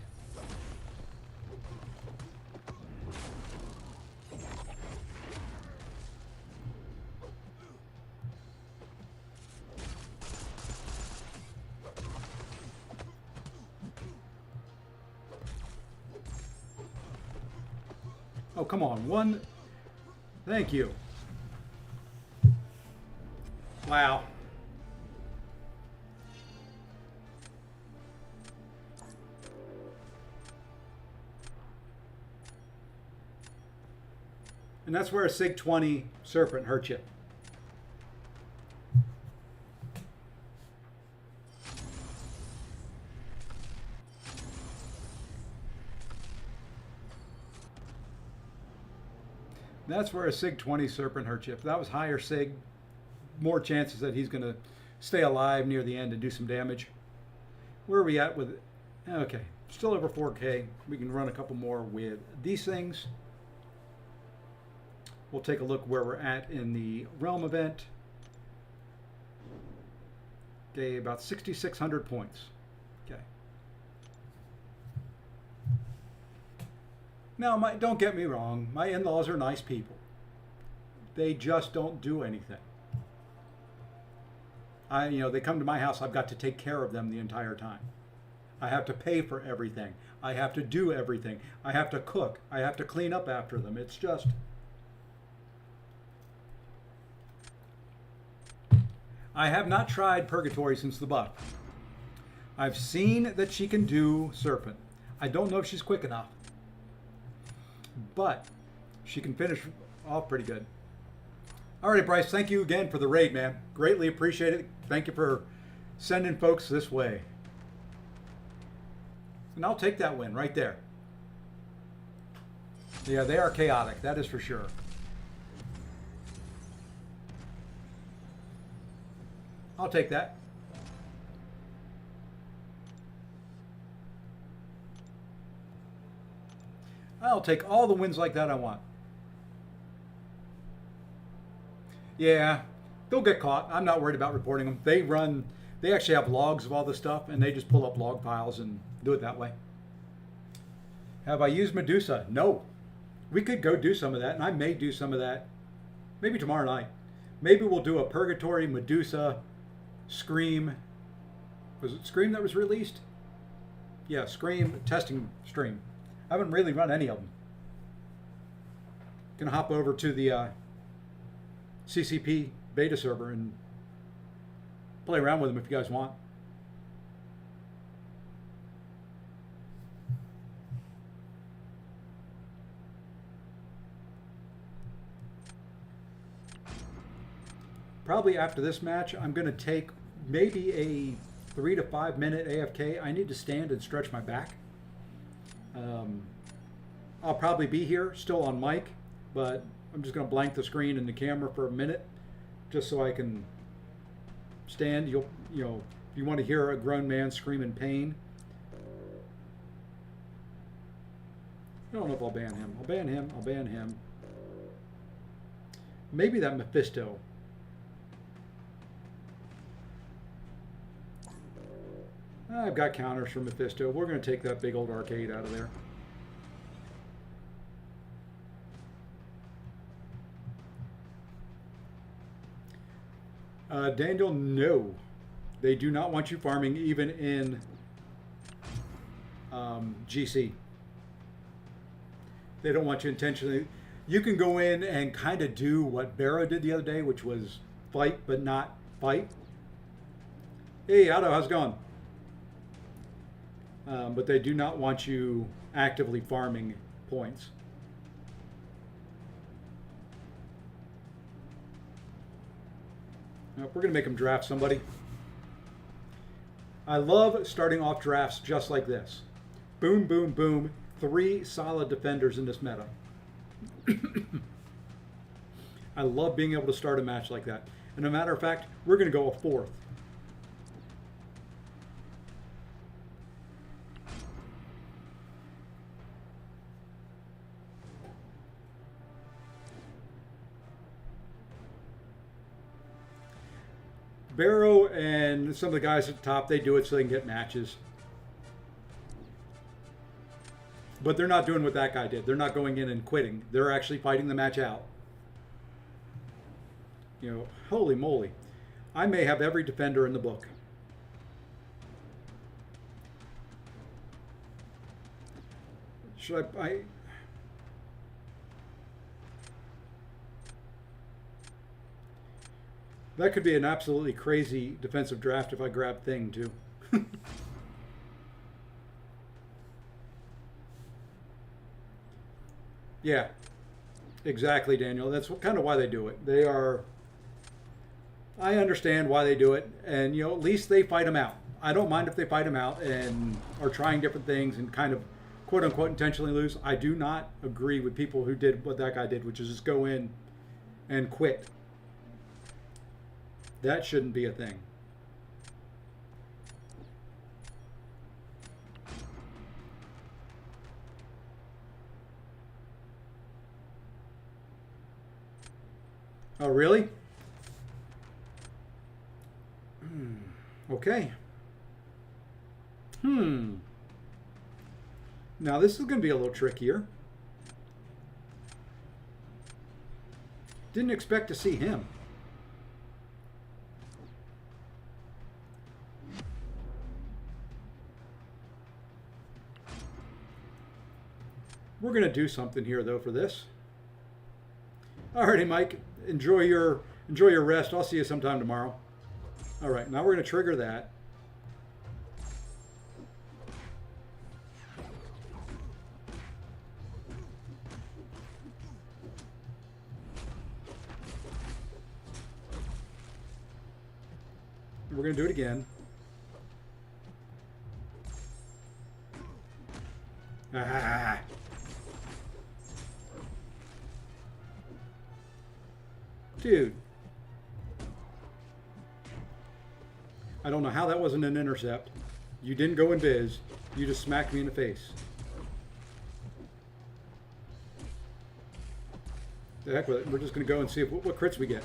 Oh, come on, one. Thank you. Wow. And that's where a SIG 20 Serpent hurts you. That's where a SIG 20 Serpent hurts you. If that was higher SIG, more chances that he's going to stay alive near the end and do some damage. Where are we at with it? Okay, still over 4K. We can run a couple more with these things. We'll take a look where we're at in the Realm event. Okay, about 6,600 points. Okay. Now, don't get me wrong. My in-laws are nice people. They just don't do anything. They come to my house, I've got to take care of them the entire time. I have to pay for everything. I have to do everything. I have to cook. I have to clean up after them. It's just... I have not tried Purgatory since the buff. I've seen that she can do Serpent. I don't know if she's quick enough. But she can finish off pretty good. Alrighty, Bryce, thank you again for the raid, man. Greatly appreciate it. Thank you for sending folks this way. And I'll take that win right there. Yeah, they are chaotic, that is for sure. I'll take that. I'll take all the wins like that I want. Yeah, they'll get caught. I'm not worried about reporting them. They actually have logs of all this stuff, and they just pull up log files and do it that way. Have I used Medusa? No. We could go do some of that, and I may do some of that maybe tomorrow night. Maybe we'll do a Purgatory, Medusa, Scream. Was it Scream that was released? Yeah, Scream testing stream. I haven't really run any of them. Gonna hop over to the CCP beta server and play around with them if you guys want. Probably after this match, I'm going to take maybe a 3 to 5 minute AFK. I need to stand and stretch my back. I'll probably be here still on mic, but I'm just going to blank the screen and the camera for a minute just so I can stand. If you want to hear a grown man scream in pain, I don't know if I'll ban him. I'll ban him. I'll ban him. Maybe that Mephisto. I've got counters for Mephisto. We're going to take that big old arcade out of there. Daniel, no. They do not want you farming even in GC. They don't want you intentionally. You can go in and kind of do what Barrow did the other day, which was fight but not fight. Hey, Otto, how's it going? But they do not want you actively farming points. Nope, we're going to make them draft somebody. I love starting off drafts just like this. Boom, boom, boom. 3 solid defenders in this meta. I love being able to start a match like that. And a matter of fact, we're going to go a 4th. Barrow and some of the guys at the top, they do it so they can get matches. But they're not doing what that guy did. They're not going in and quitting. They're actually fighting the match out. You know, holy moly. I may have every defender in the book. Should I that could be an absolutely crazy defensive draft if I grab Thing too. Yeah, exactly, Daniel. That's kind of why they do it. They are. I understand why they do it, and you know, at least they fight them out. I don't mind if they fight them out and are trying different things and kind of quote unquote intentionally lose. I do not agree with people who did what that guy did, which is just go in and quit. That shouldn't be a thing. Oh, really? Okay. Now this is going to be a little trickier. Didn't expect to see him. We're going to do something here though for this. Alrighty, Mike. Enjoy your rest. I'll see you sometime tomorrow. All right, now we're going to trigger that. We're going to do it again. Ah. Dude. I don't know how that wasn't an intercept. You didn't go in biz. You just smacked me in the face. The heck with it. We're just going to go and see what crits we get.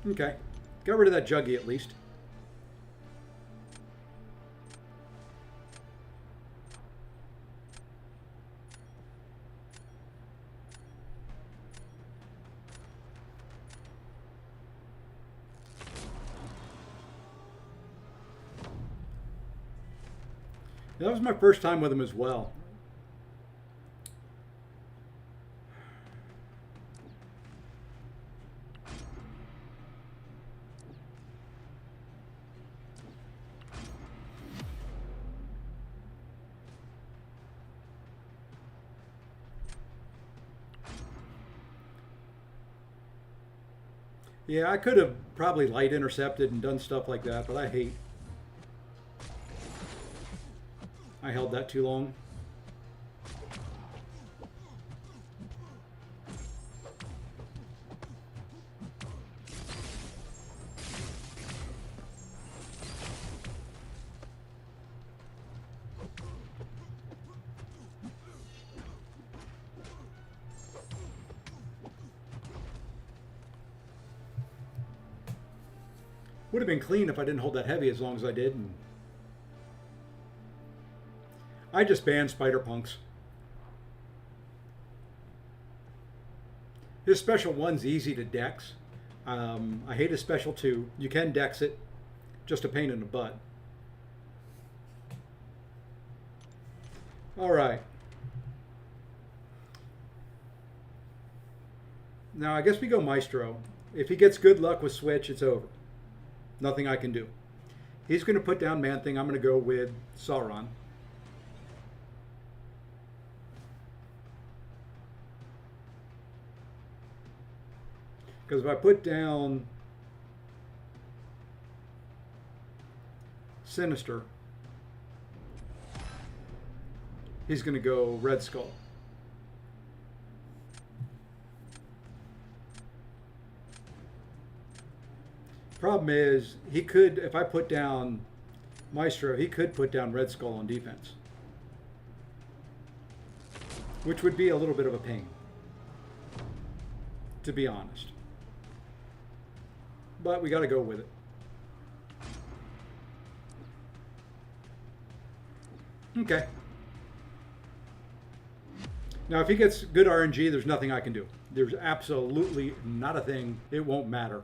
Okay. Got rid of that juggy at least. That was my first time with him as well. Yeah, I could have probably light intercepted and done stuff like that, but I held that too long. Would have been clean if I didn't hold that heavy as long as I did. And I just banned Spider Punks. His special 1's easy to dex. I hate his special 2. You can dex it, just a pain in the butt. All right. Now I guess we go Maestro. If he gets good luck with Switch, it's over. Nothing I can do. He's going to put down Man-Thing. I'm going to go with Sauron. Because if I put down Sinister, he's going to go Red Skull. Problem is, he could, if I put down Maestro, he could put down Red Skull on defense, which would be a little bit of a pain, to be honest. But we got to go with it. Okay. Now, if he gets good RNG, there's nothing I can do. There's absolutely not a thing. It won't matter.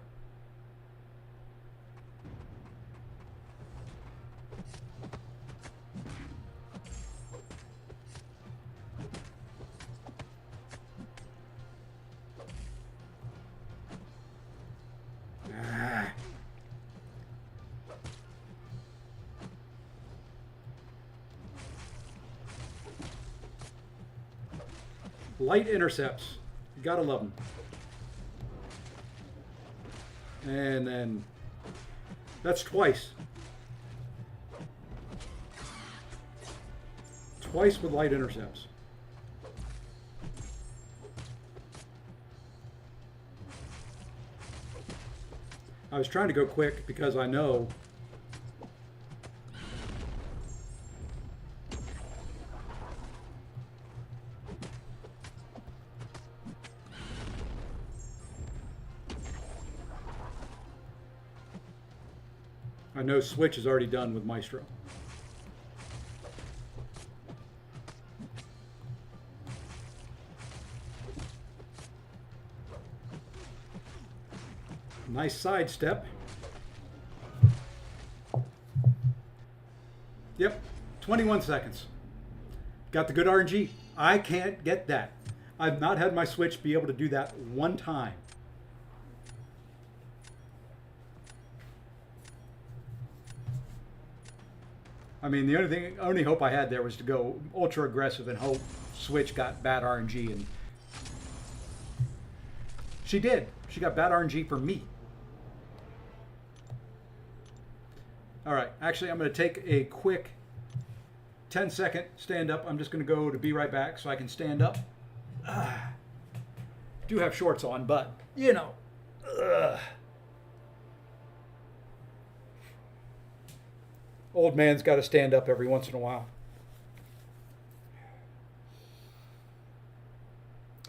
Light intercepts. You gotta love them. And then that's twice. Twice with light intercepts. I was trying to go quick because I know Switch is already done with Maestro. Nice sidestep. Yep, 21 seconds. Got the good RNG. I can't get that. I've not had my Switch be able to do that one time. I mean, the only hope I had there was to go ultra aggressive and hope Switch got bad RNG, and she did. She got bad RNG for me. All right, actually, I'm going to take a quick 10-second stand up. I'm just going to go to be right back so I can stand up. Do have shorts on, but you know. Old man's got to stand up every once in a while.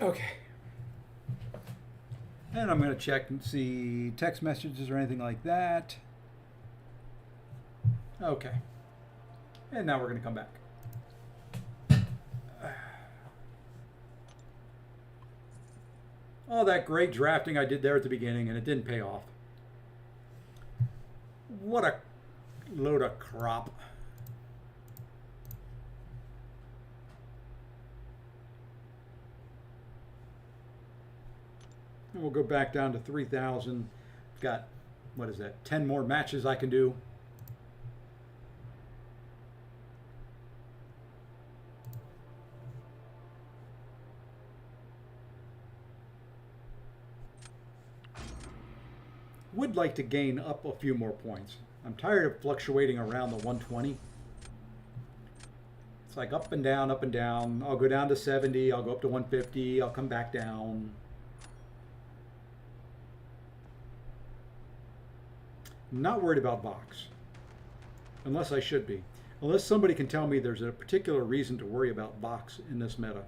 Okay. And I'm going to check and see text messages or anything like that. Okay. And now we're going to come back. All that great drafting I did there at the beginning, and it didn't pay off. What a load of crop. And we'll go back down to 3,000. Got, what is that, 10 more matches I can do. Would like to gain up a few more points. I'm tired of fluctuating around the 120. It's like up and down, up and down. I'll go down to 70, I'll go up to 150, I'll come back down. I'm not worried about box, unless I should be. Unless somebody can tell me there's a particular reason to worry about box in this meta.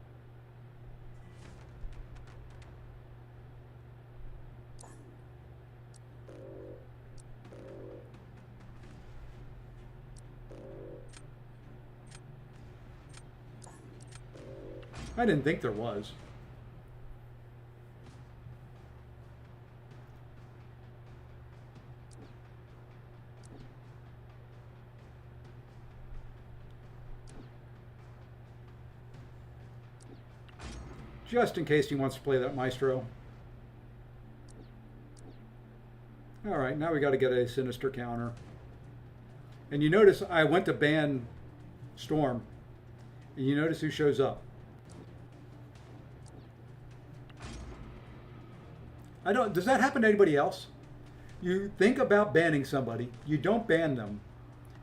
I didn't think there was. Just in case he wants to play that Maestro. All right, now we got to get a Sinister counter. And you notice I went to ban Storm, and you notice who shows up. Does that happen to anybody else? You think about banning somebody, you don't ban them,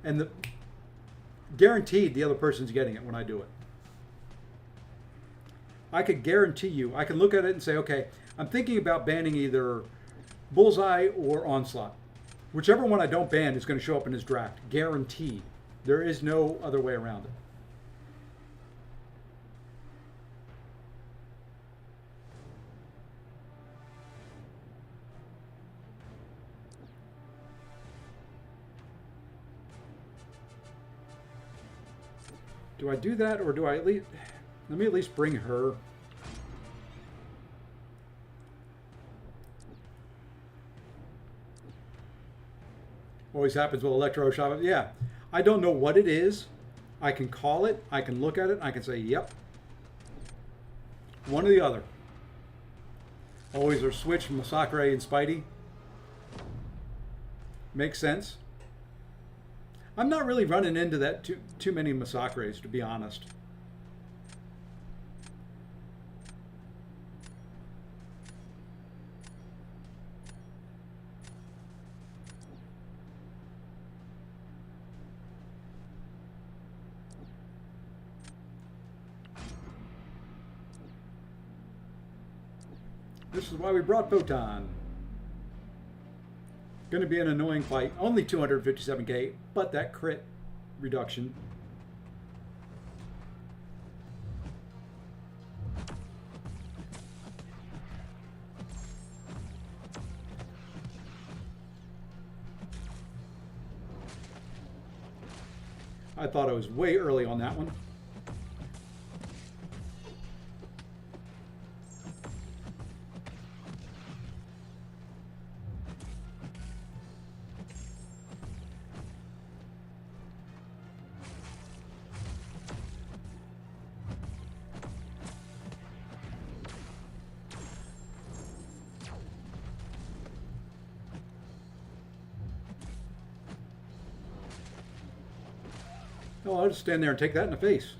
and guaranteed the other person's getting it when I do it. I could guarantee you, I can look at it and say, okay, I'm thinking about banning either Bullseye or Onslaught. Whichever one I don't ban is going to show up in his draft. Guaranteed. There is no other way around it. Do I do that, or do I at least... Let me at least bring her. Always happens with electroshock. Yeah, I don't know what it is. I can call it. I can look at it. I can say, yep. One or the other. Always are switched from Masakre and Spidey. Makes sense. I'm not really running into that too many Masakres, to be honest. This is why we brought Photon. Going to be an annoying fight. Only 257k, but that crit reduction. I thought I was way early on that one. Oh, I'll just stand there and take that in the face.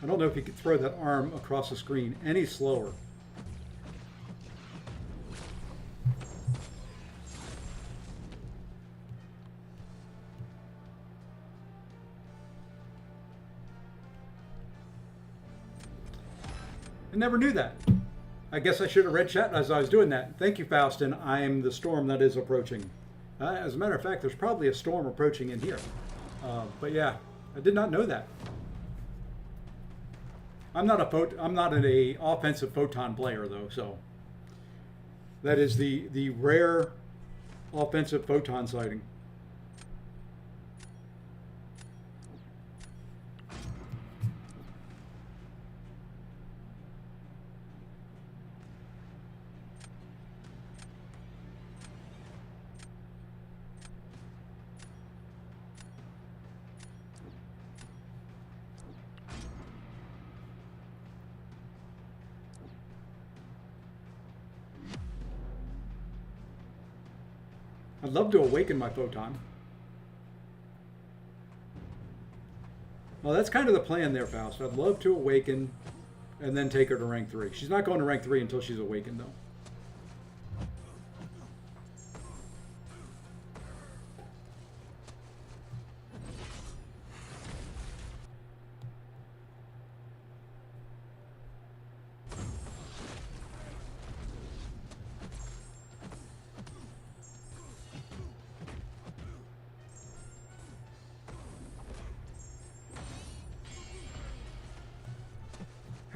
I don't know if you could throw that arm across the screen any slower. I never knew that. I guess I should have read chat as I was doing that. Thank you, Faustin. I'm the storm that is approaching. As a matter of fact, there's probably a storm approaching in here. But yeah, I did not know that. I'm not an offensive photon player though, so that is the rare offensive photon sighting. I'd love to awaken my photon. Well, that's kind of the plan there, Faust. I'd love to awaken and then take her to rank 3. She's not going to rank 3 until she's awakened, though.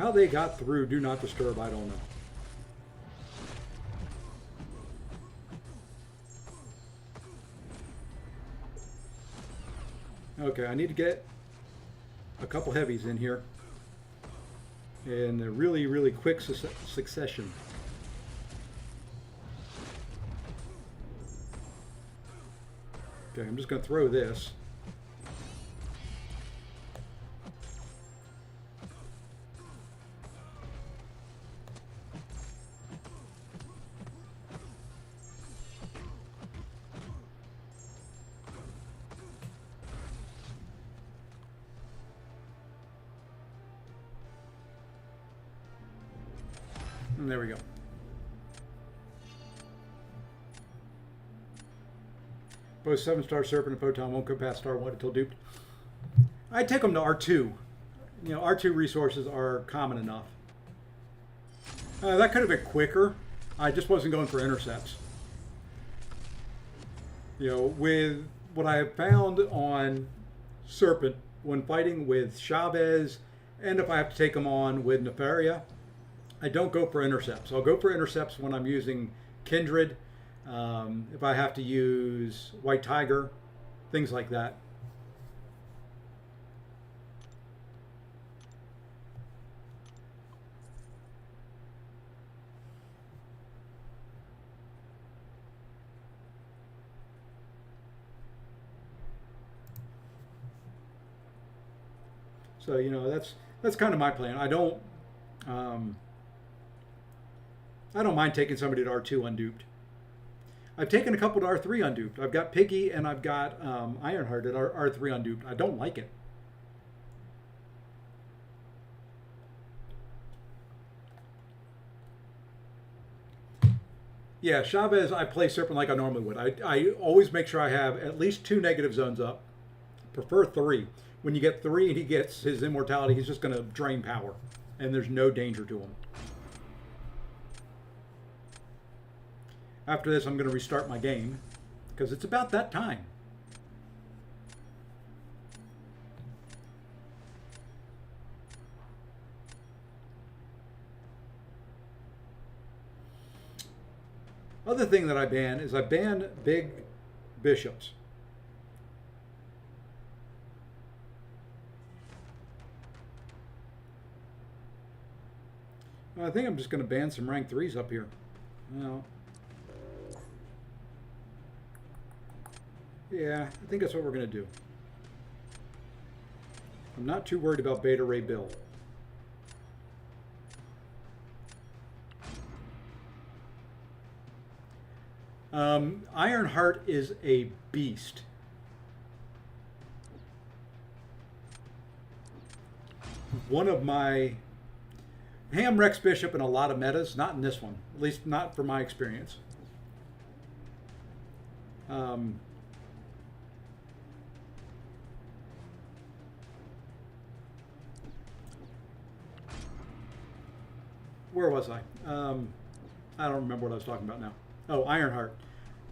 How they got through Do Not Disturb, I don't know. Okay, I need to get a couple heavies in here in a really, really quick succession. Okay, I'm just going to throw this. And there we go. Both 7-star Serpent and Photon won't go past star 1 until duped. I take them to R2. You know, R2 resources are common enough. That could have been quicker. I just wasn't going for intercepts. You know, with what I have found on Serpent when fighting with Chavez, and if I have to take them on with Nefaria, I don't go for intercepts. I'll go for intercepts when I'm using Kindred, if I have to use White Tiger, things like that. So, you know, that's kind of my plan. I don't mind taking somebody to R2 unduped. I've taken a couple to R3 unduped. I've got Piggy and I've got Ironheart at R3 unduped. I don't like it. Yeah, Chavez, I play Serpent like I normally would. I always make sure I have at least 2 negative zones up. Prefer 3. When you get 3 and he gets his immortality, he's just going to drain power. And there's no danger to him. After this, I'm going to restart my game because it's about that time. Other thing that I ban is I ban big bishops. I think I'm just going to ban some rank 3s up here. Well, yeah, I think that's what we're going to do. I'm not too worried about Beta Ray Bill. Ironheart is a beast. One of my Ham Rex Bishop in a lot of metas, not in this one, at least not for my experience. Where was I? I don't remember what I was talking about now. Oh, Ironheart.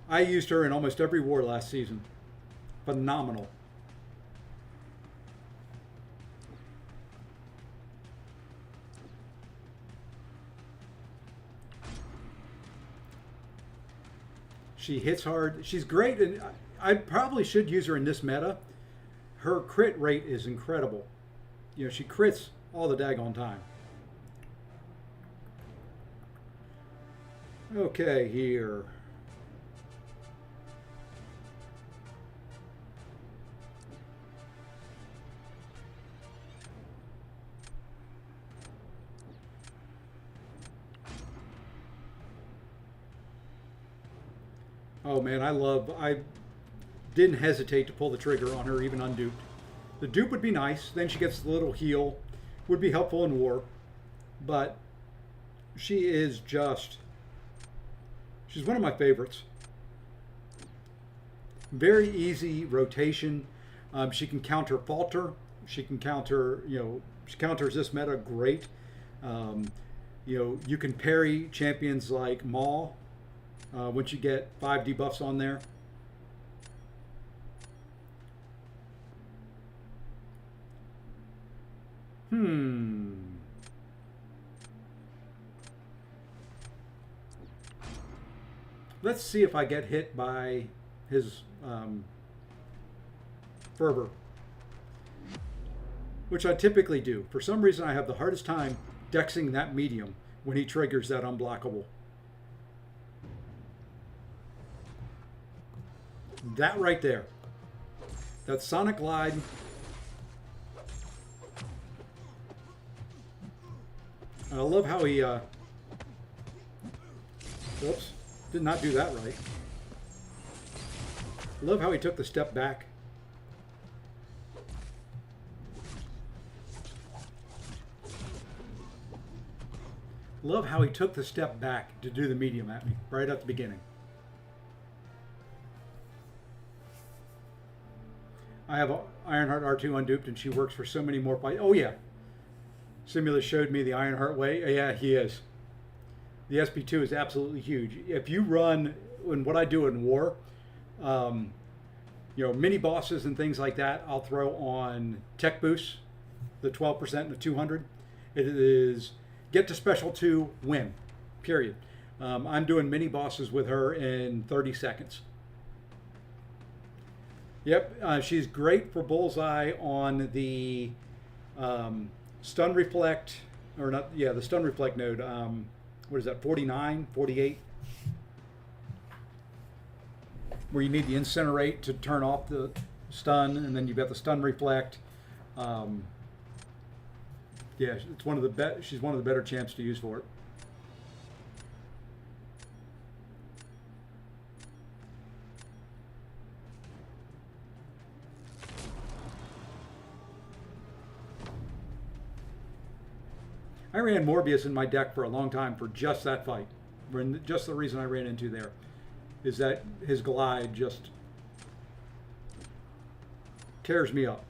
I used her in almost every war last season. Phenomenal. She hits hard. She's great, and I probably should use her in this meta. Her crit rate is incredible. You know, she crits all the daggone time. Okay, here. Oh man, I didn't hesitate to pull the trigger on her even unduped. The dupe would be nice, then she gets the little heal, would be helpful in war, but she is just, she's one of my favorites. Very easy rotation. She can counter Falter. She can counter, you know, she counters this meta great. You know, you can parry champions like Maul. Once you get 5 debuffs on there. Let's see if I get hit by his fervor, which I typically do. For some reason, I have the hardest time dexing that medium when he triggers that unblockable. That right there. That Sonic Glide. I love how he, whoops, did not do that right. Love how he took the step back. Love how he took the step back to do the medium at me, right at the beginning. I have Ironheart R2 unduped, and she works for so many more fights. Oh yeah, Simulus showed me the Ironheart way. Yeah, he is. The SP2 is absolutely huge. If you run, in what I do in war, you know, mini bosses and things like that, I'll throw on tech boosts, the 12% and the 200. It is get to special 2, win, period. I'm doing mini bosses with her in 30 seconds. Yep, she's great for bullseye on the stun reflect, or not, yeah, the stun reflect node. What is that, 49, 48? Where you need the incinerate to turn off the stun, and then you've got the stun reflect. Yeah, it's one of the she's one of the better champs to use for it. I ran Morbius in my deck for a long time for just that fight. Just the reason I ran into there is that his glide just tears me up.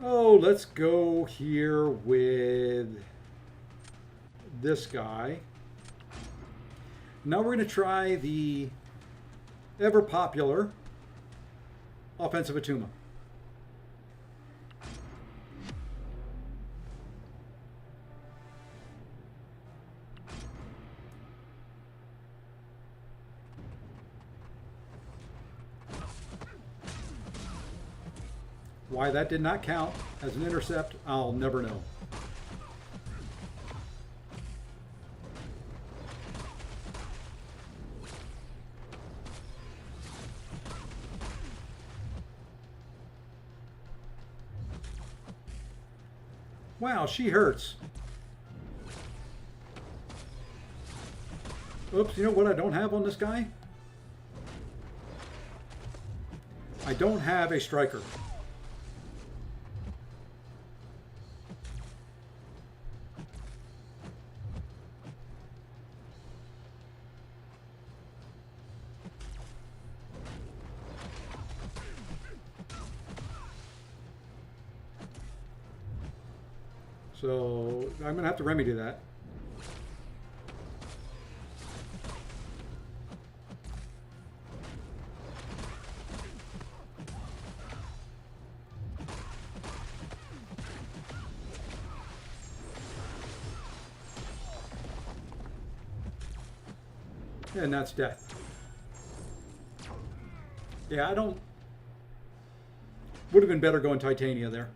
Oh, let's go here with this guy. Now we're going to try the ever popular offensive Attuma. Why that did not count as an intercept, I'll never know. Wow, she hurts. Oops, you know what I don't have on this guy? I don't have a striker. So I'm going to have to remedy that. And that's death. Yeah, I don't... Would have been better going Titania there.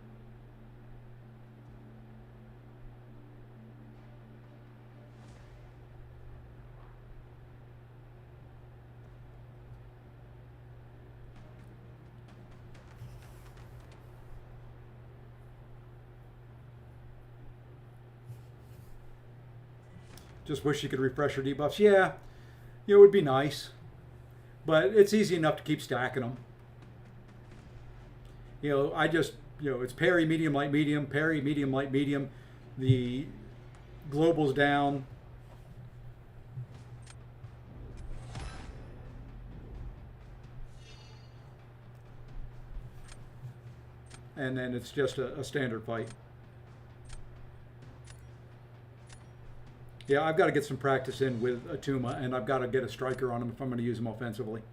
Just wish you could refresh your debuffs. Yeah, it would be nice. But it's easy enough to keep stacking them. You know, I just, you know, it's parry, medium, light, medium, parry, medium, light, medium. The global's down. And then it's just a standard fight. Yeah, I've got to get some practice in with Attuma, and I've got to get a striker on him if I'm going to use him offensively.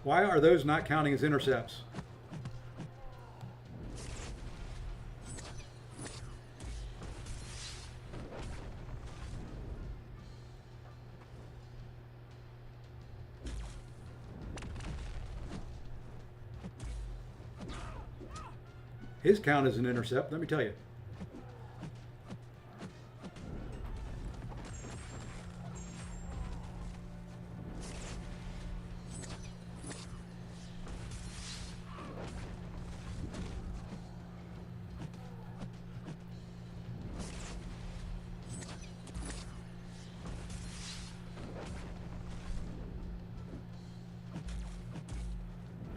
Why are those not counting as intercepts? His count is an intercept, let me tell you.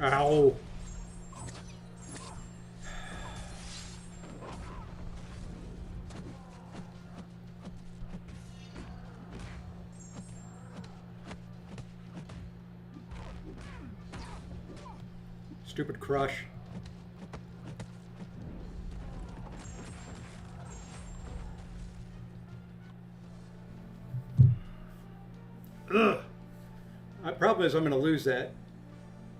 Ow. Stupid crush. Ugh. My problem is I'm going to lose that.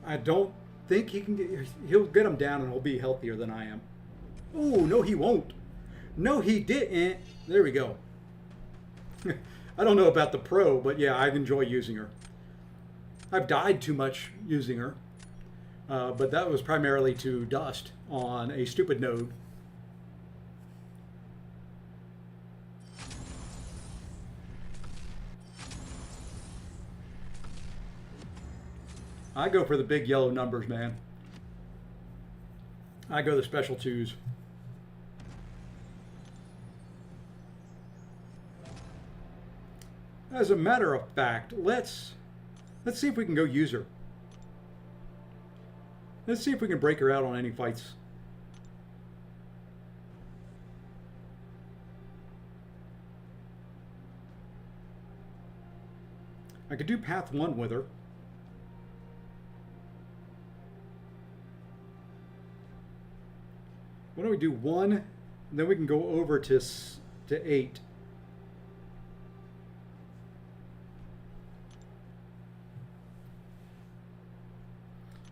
I don't think he can get. He'll get him down and he'll be healthier than I am. Oh no, he won't. No, he didn't. There we go. I don't know about the pro, but yeah, I enjoy using her. I've died too much using her, but that was primarily to dust on a stupid node. I go for the big yellow numbers, man. I go the special twos. As a matter of fact, let's see if we can go use her. Let's see if we can break her out on any fights. I could do path 1 with her. Why don't we do 1, and then we can go over to 8.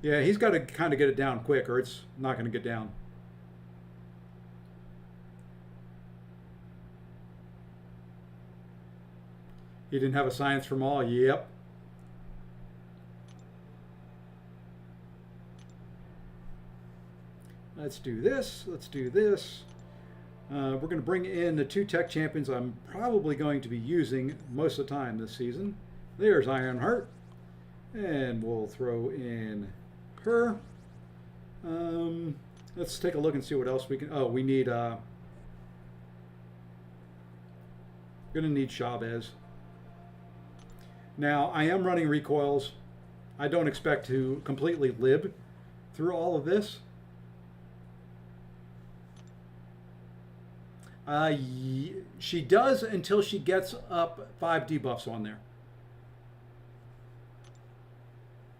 Yeah, he's got to kind of get it down quick, or it's not going to get down. He didn't have a science from all. Yep. Let's do this. Let's do this. We're going to bring in the 2 tech champions I'm probably going to be using most of the time this season. There's Ironheart. And we'll throw in her. Let's take a look and see what else we can. Oh, we need. Gonna need Chavez. Now I am running recoils. I don't expect to completely live through all of this. She does until she gets up 5 debuffs on there.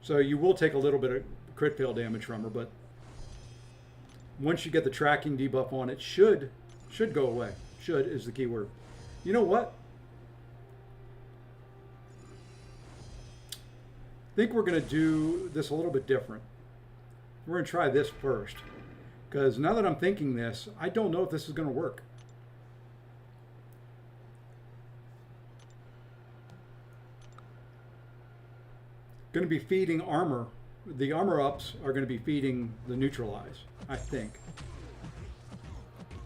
So you will take a little bit of crit fail damage from her, but once you get the tracking debuff on it, should go away. Should is the key word. You know what? I think we're going to do this a little bit different. We're going to try this first, because now that I'm thinking this, I don't know if this is going to work. Going to be feeding armor. The armor ups are going to be feeding the neutralize, I think.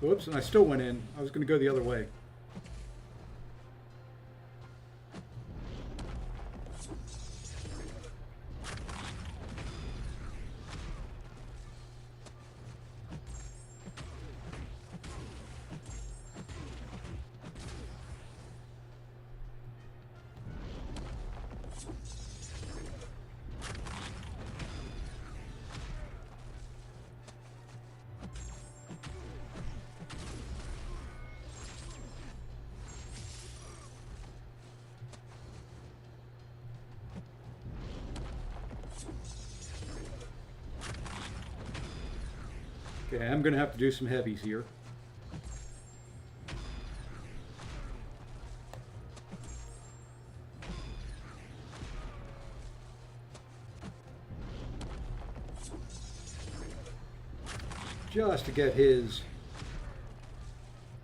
Whoops, and I still went in. I was going to go the other way. Okay, I'm going to have to do some heavies here. just to get his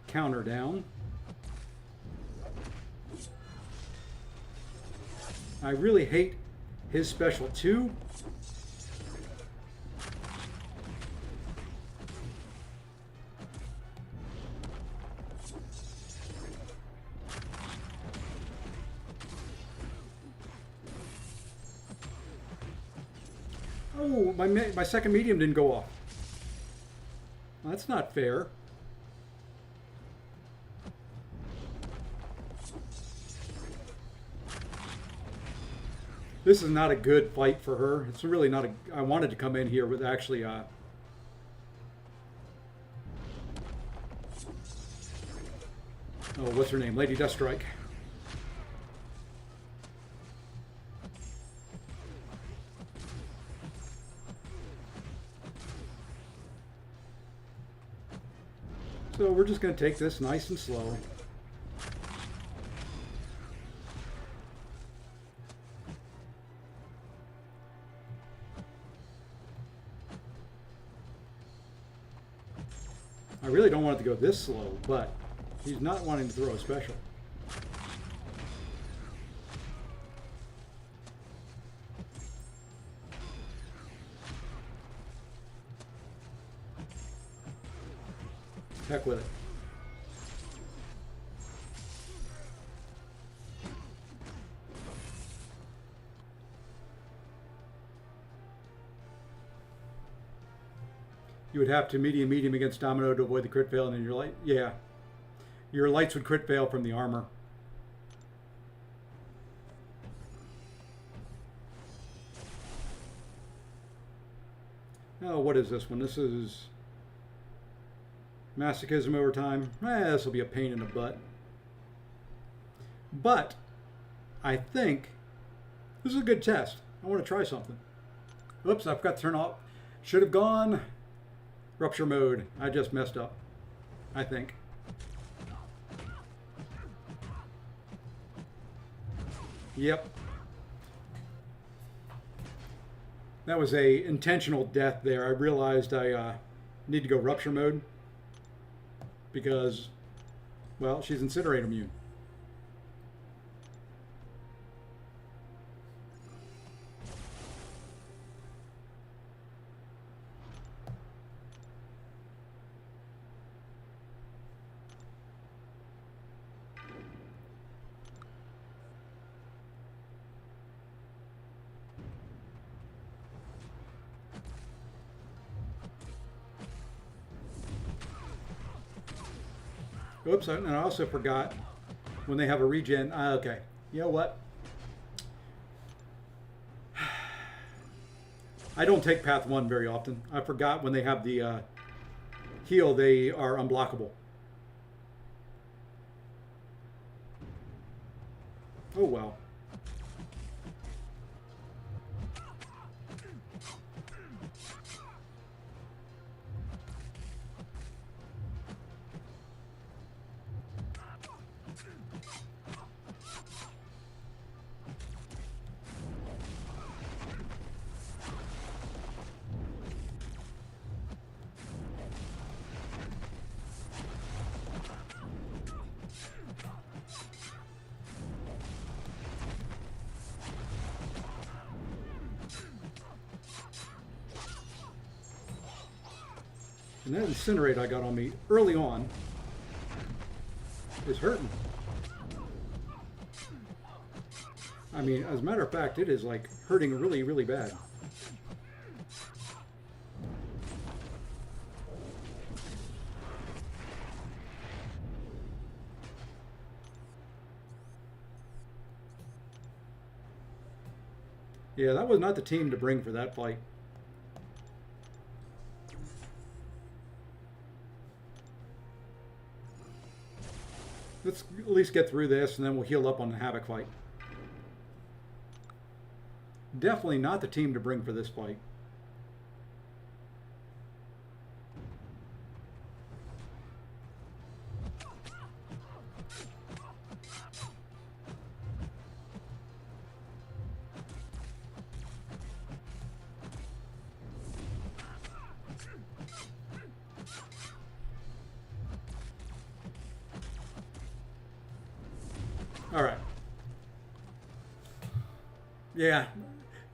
counter down. I really hate his special too. Oh, my second medium didn't go off. That's not fair. This is not a good fight for her. It's really not a... I wanted to come in here with actually... oh, what's her name? Lady Deathstrike. So we're just going to take this nice and slow. I really don't want it to go this slow, but he's not wanting to throw a special. Heck with it. You would have to medium against Domino to avoid the crit fail, and then your light, yeah, your lights would crit fail from the armor. Oh, what is this one? This is Masochism Overtime. This will be a pain in the butt. But I think this is a good test. I want to try something. Oops, I forgot to turn off. Should have gone rupture mode. I just messed up, I think. Yep. That was a intentional death there. I realized I need to go rupture mode because, well, she's incinerate immune. Oops, and I also forgot when they have a regen. Okay, you know what? I don't take path 1 very often. I forgot when they have the heal, they are unblockable. Oh well. And that incinerate I got on me early on is hurting. I mean, as a matter of fact, it is like hurting really, really bad. Yeah, that was not the team to bring for that fight. Let's at least get through this, and then we'll heal up on the Havoc fight. Definitely not the team to bring for this fight. All right. Yeah.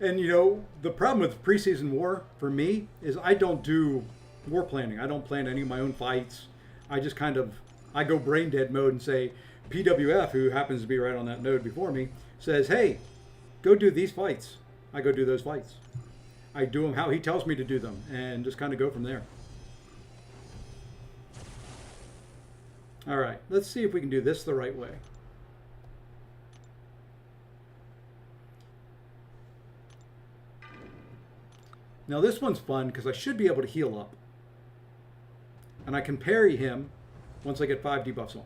And you know, the problem with preseason war for me is I don't do war planning. I don't plan any of my own fights. I just kind of I go brain dead mode and say PWF, who happens to be right on that node before me, says, "Hey, go do these fights." I go do those fights. I do them how he tells me to do them and just kind of go from there. All right, let's see if we can do this the right way. Now this one's fun because I should be able to heal up. And I can parry him once I get 5 debuffs on.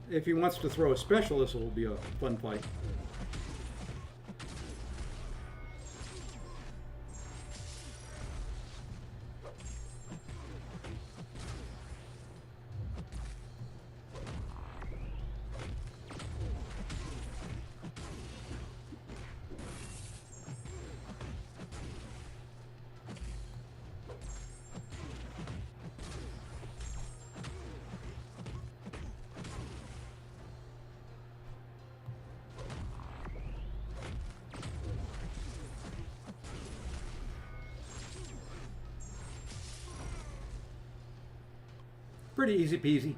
If he wants to throw a specialist, it'll be a fun fight. Pretty easy peasy.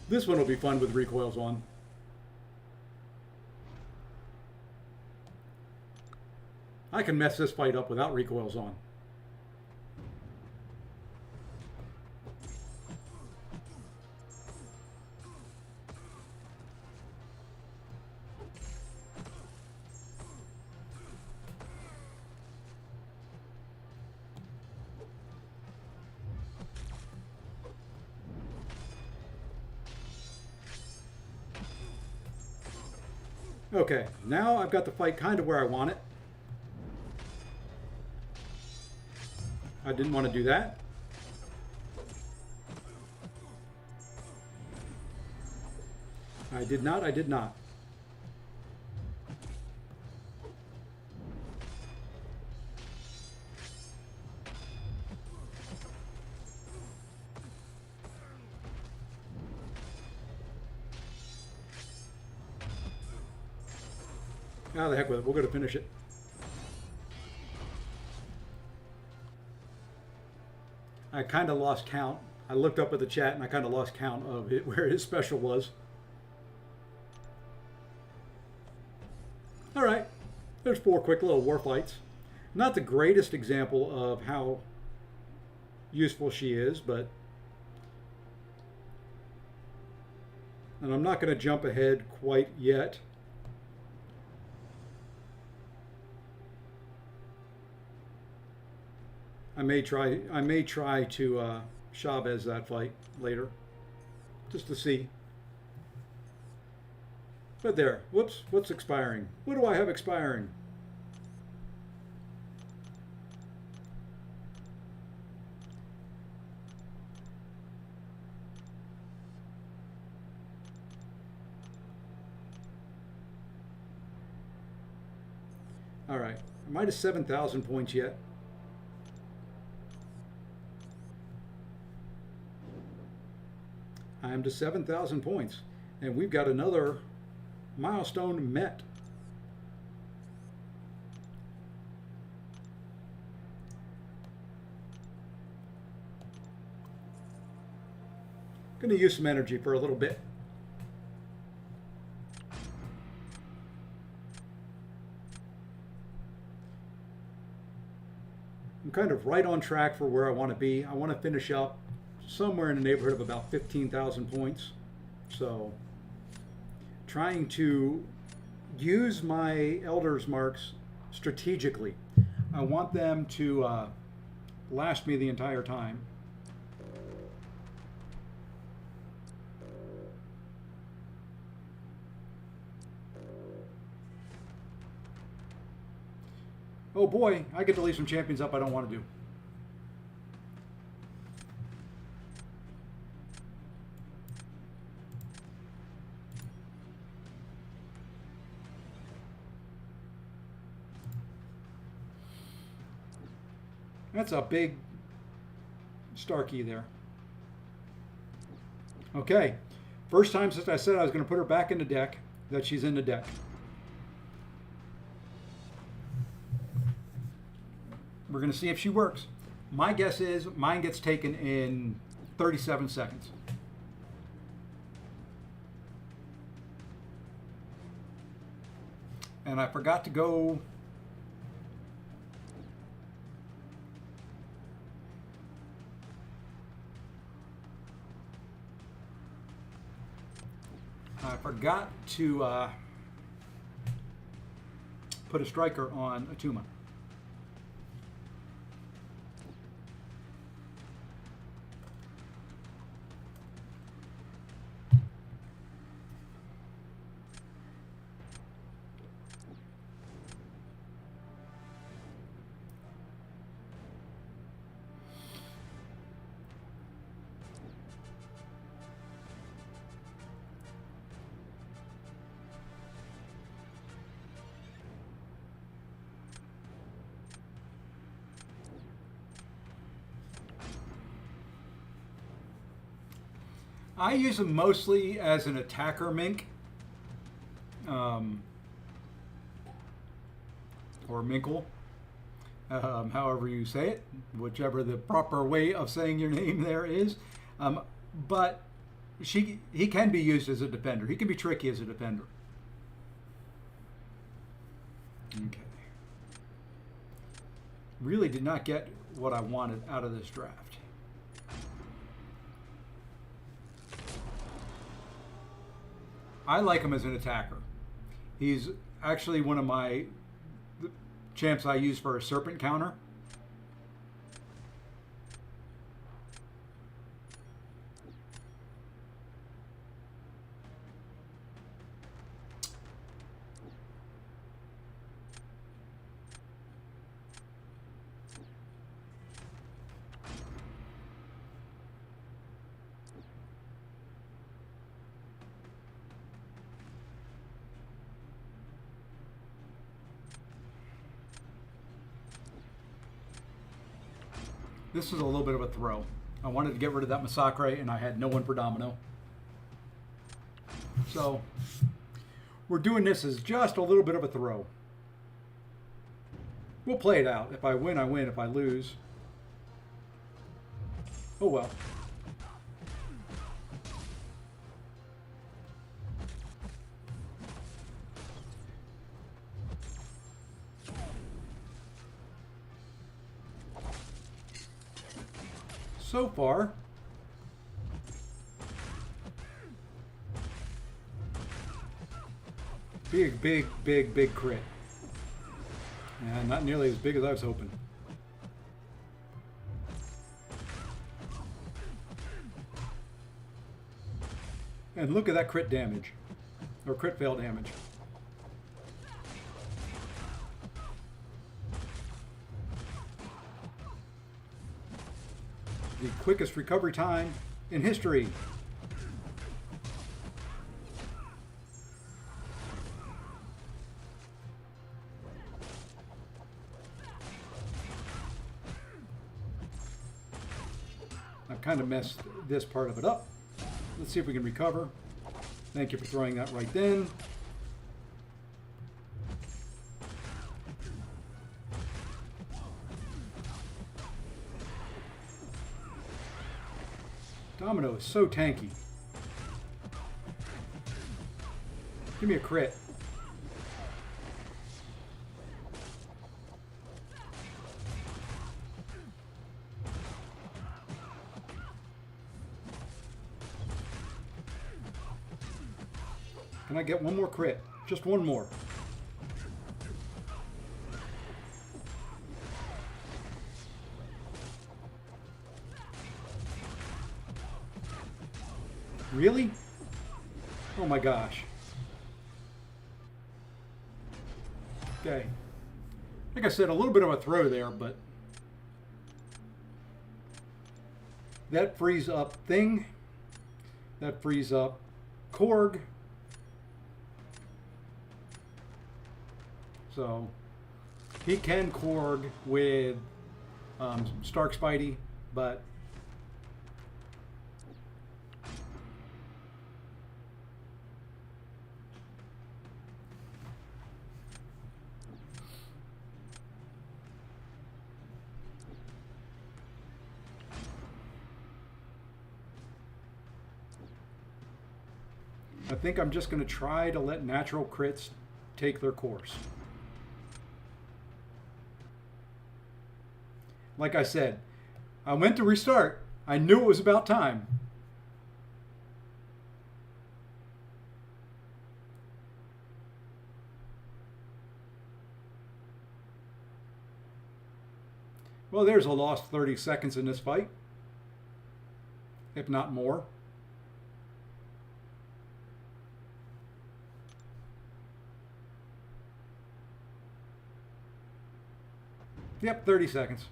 This one will be fun with recoils on. I can mess this fight up without recoils on. Okay, now I've got the fight kind of where I want it. I didn't want to do that. I did not. Ah, the heck with it. We're going to finish it. I kind of lost count. I looked up at the chat and I kind of lost count of it, where his special was. All right. There's 4 quick little war fights. Not the greatest example of how useful she is, but... And I'm not going to jump ahead quite yet. I may try to Chavez that fight later, just to see. But there, whoops, what's expiring? What do I have expiring? All right, I might have 7,000 points yet. I am to 7,000 points, and we've got another milestone met. Going to use some energy for a little bit. I'm kind of right on track for where I want to be. I want to finish up somewhere in the neighborhood of about 15,000 points. So trying to use my Elder's marks strategically. I want them to last me the entire time. Oh boy, I get to leave some champions up I don't want to do. That's a big Starkey there. Okay, first time since I said I was going to put her back in the deck that she's in the deck. We're going to see if she works. My guess is mine gets taken in 37 seconds. And I forgot to go... I forgot to put a striker on Atuma. I use them mostly as an attacker mink, or minkle, however you say it, whichever the proper way of saying your name there is. But he can be used as a defender. He can be tricky as a defender. Okay. Really did not get what I wanted out of this draft. I like him as an attacker. He's actually one of my champs I use for a serpent counter. This is a little bit of a throw. I wanted to get rid of that Massacre, and I had no one for Domino. So, we're doing this as just a little bit of a throw. We'll play it out. If I win, I win. If I lose, oh well. So far, big crit. And not nearly as big as I was hoping. And look at that crit damage, or crit fail damage. The quickest recovery time in history. I've kind of messed this part of it up. Let's see if we can recover. Thank you for throwing that right then. Domino is so tanky. Give me a crit. Can I get one more crit? Just one more. Really? Oh my gosh. Okay. Like I said, a little bit of a throw there, but that frees up Thing. That frees up Korg. So he can Korg with Stark Spidey, but I think I'm just going to try to let natural crits take their course. Like I said, I went to restart. I knew it was about time. Well, there's a lost 30 seconds in this fight, if not more. Yep, 30 seconds.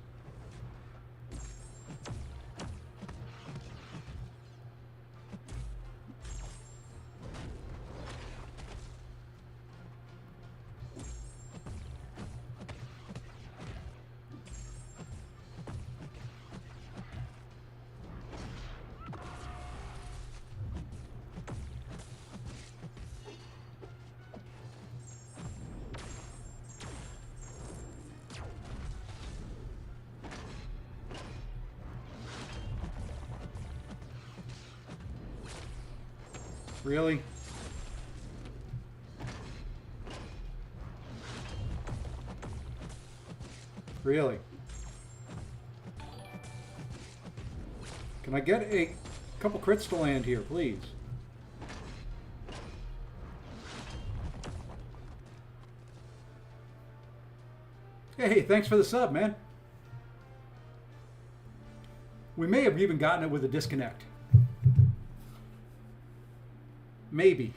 Really? Really? Can I get a couple crits to land here, please? Hey, thanks for the sub, man. We may have even gotten it with a disconnect. Maybe.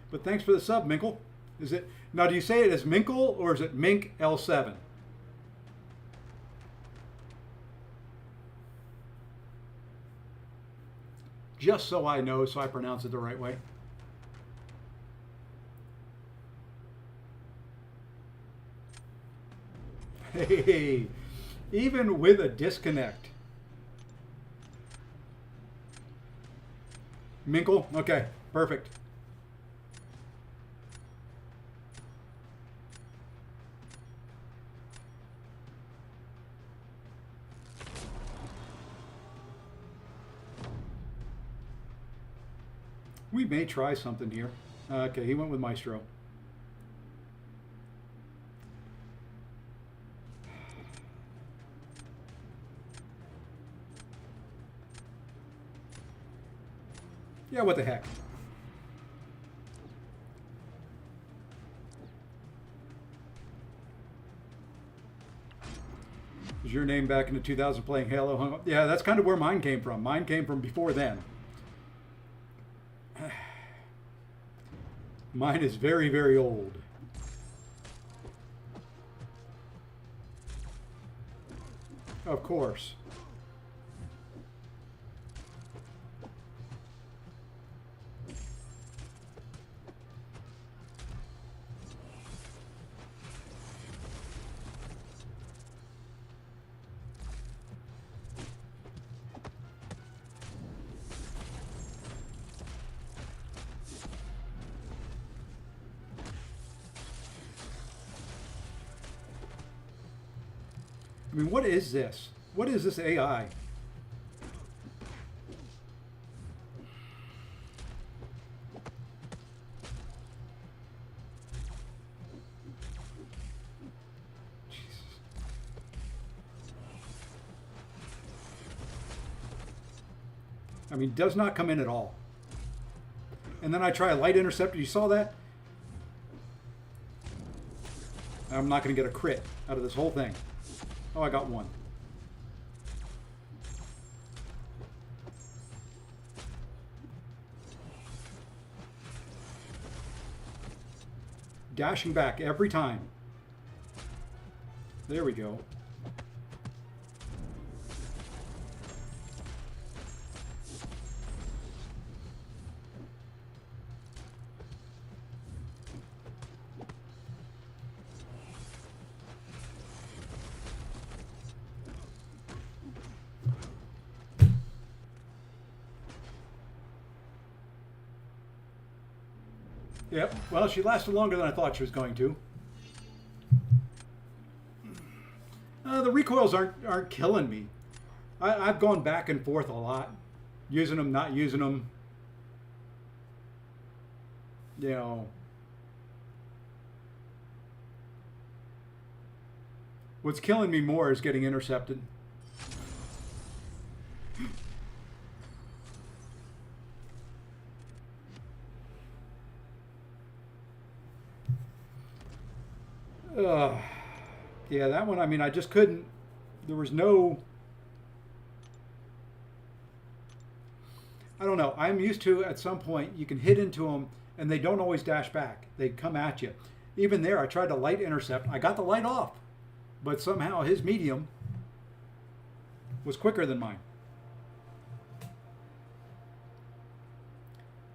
But thanks for the sub, Minkle. Is it now? Do you say it as Minkle or is it Mink L7? Just so I know, so I pronounce it the right way. Hey, even with a disconnect. Minkle? Okay, perfect. We may try something here. Okay, he went with Maestro. Yeah, what the heck. Is your name back in the 2000 playing Halo hung up? Yeah, that's kind of where mine came from. Mine came from before then. Mine is very, very old. Of course. I mean, what is this? What is this AI? Jesus. I mean, does not come in at all. And then I try a light interceptor. You saw that? I'm not going to get a crit out of this whole thing. Oh, I got one. dashing back every time. There we go. Yep, well, she lasted longer than I thought she was going to. The recoils aren't killing me. I've gone back and forth a lot. Using them, not using them. You know. What's killing me more is getting intercepted. Yeah, that one, I mean, I just couldn't, there was no, I don't know. I'm used to, at some point, you can hit into them, and they don't always dash back. They come at you. Even there, I tried to light intercept. I got the light off, but somehow his medium was quicker than mine.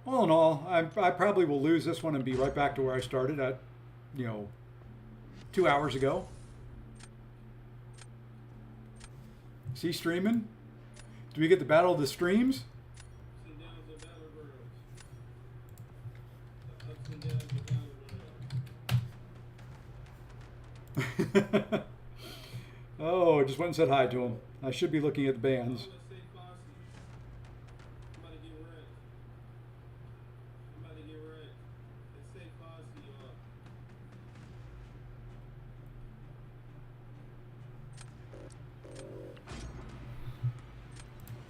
All in all, I probably will lose this one and be right back to where I started at, 2 hours ago. See streaming? Do we get the battle of the streams? Oh, I just went and said hi to him. I should be looking at the bands.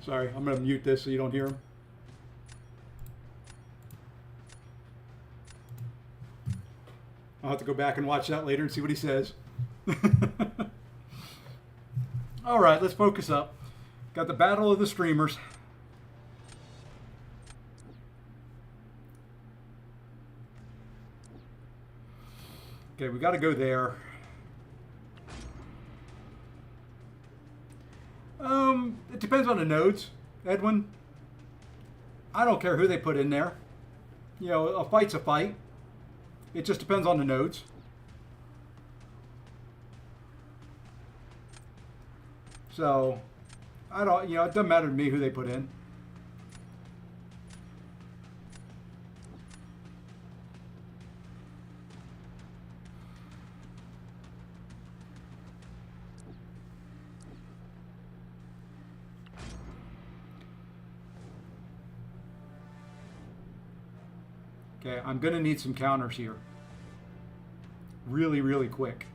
Sorry, I'm going to mute this so you don't hear him. I'll have to go back and watch that later and see what he says. All right, let's focus up. Got the battle of the streamers. Okay, we got to go there. It depends on the nodes, Edwin. I don't care who they put in there. A fight's a fight. It just depends on the nodes. So, I don't, it doesn't matter to me who they put in. Okay, I'm going to need some counters here. Really, really quick.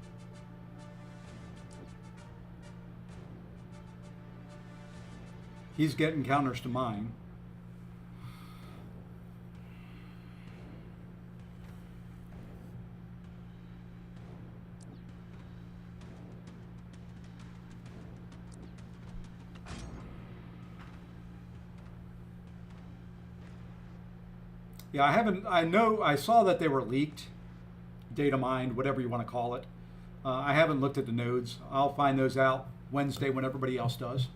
He's getting counters to mine. Yeah, I saw that they were leaked, data mined, whatever you want to call it. I haven't looked at the nodes. I'll find those out Wednesday when everybody else does.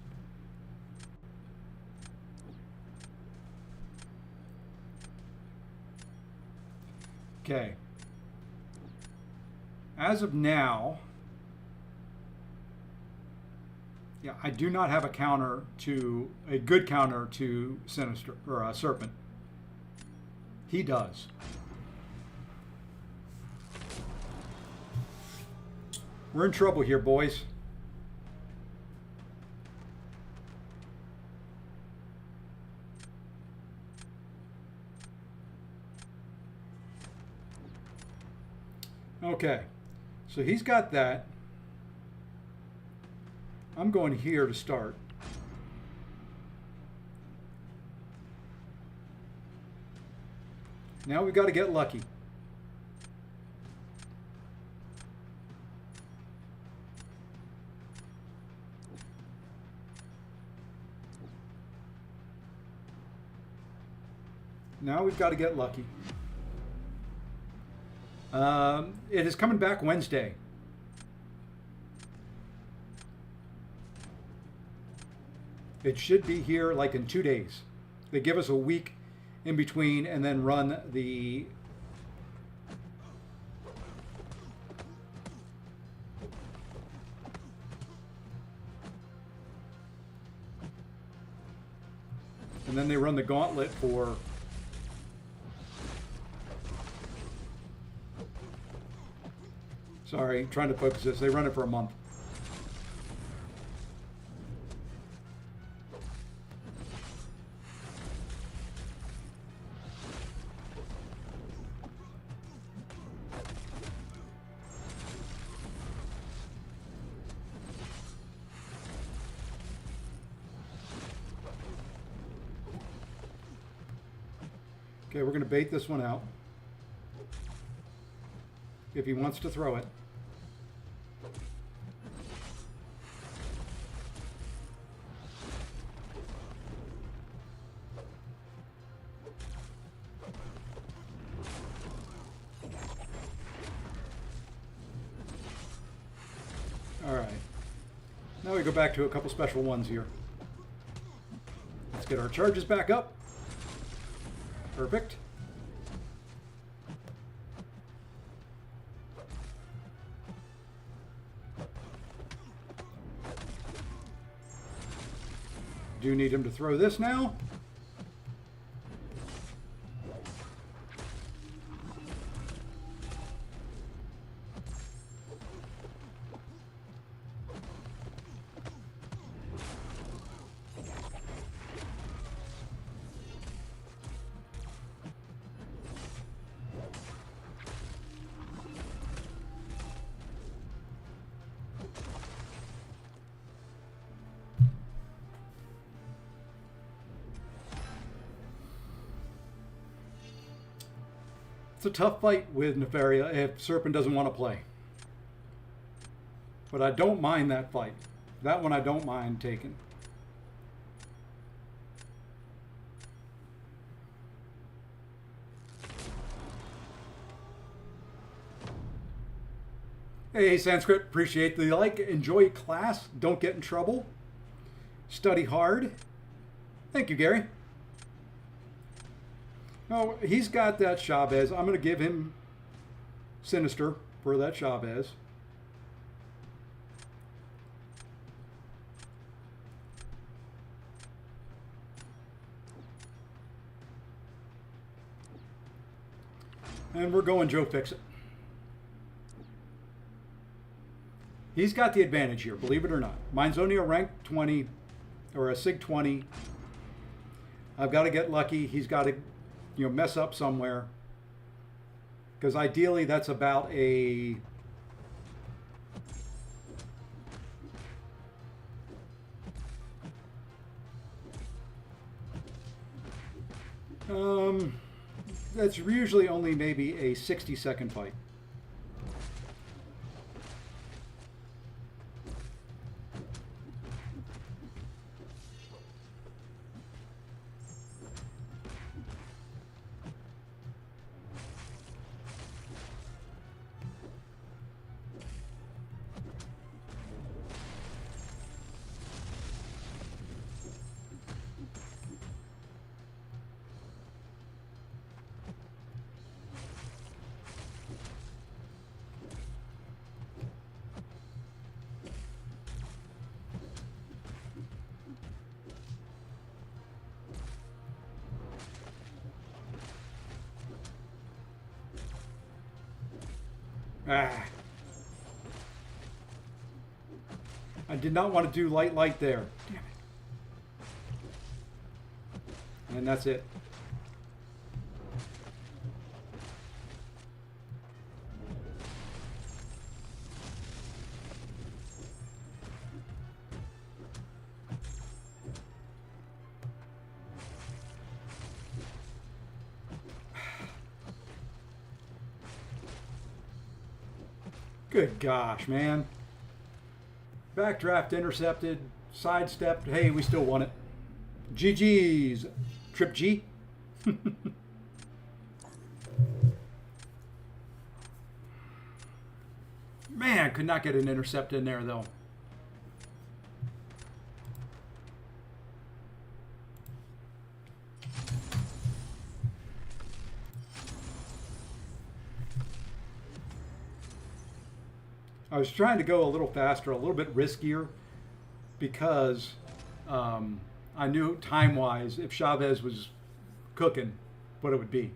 Okay. As of now, yeah, I do not have a good counter to Sinister or Serpent. He does. We're in trouble here, boys. Okay, so he's got that. I'm going here to start. Now we've got to get lucky. Now we've got to get lucky. It is coming back Wednesday. It should be here like in 2 days. They give us a week in between and then run the gauntlet for sorry, trying to focus this. They run it for a month. Okay, we're going to bait this one out. If he wants to throw it. All right. Now we go back to a couple special ones here. Let's get our charges back up. Perfect. Do need him to throw this now. It's a tough fight with Nefaria if Serpent doesn't want to play. But I don't mind that fight. That one I don't mind taking. Hey, Sanskrit, appreciate the like. Enjoy class. Don't get in trouble. Study hard. Thank you, Gary. No, he's got that Chavez. I'm going to give him Sinister for that Chavez. And we're going Joe Fixit. He's got the advantage here, believe it or not. Mine's only a rank 20 or a SIG 20. I've got to get lucky. He's got to mess up somewhere, because ideally that's about a that's usually only maybe a 60-second fight. I did not want to do light there. Damn it. And that's it. Good gosh, man. Backdraft intercepted, sidestepped. Hey, we still won it. GG's. Trip G. Man, could not get an intercept in there, though. I was trying to go a little faster, a little bit riskier, because I knew time-wise, if Chavez was cooking, what it would be.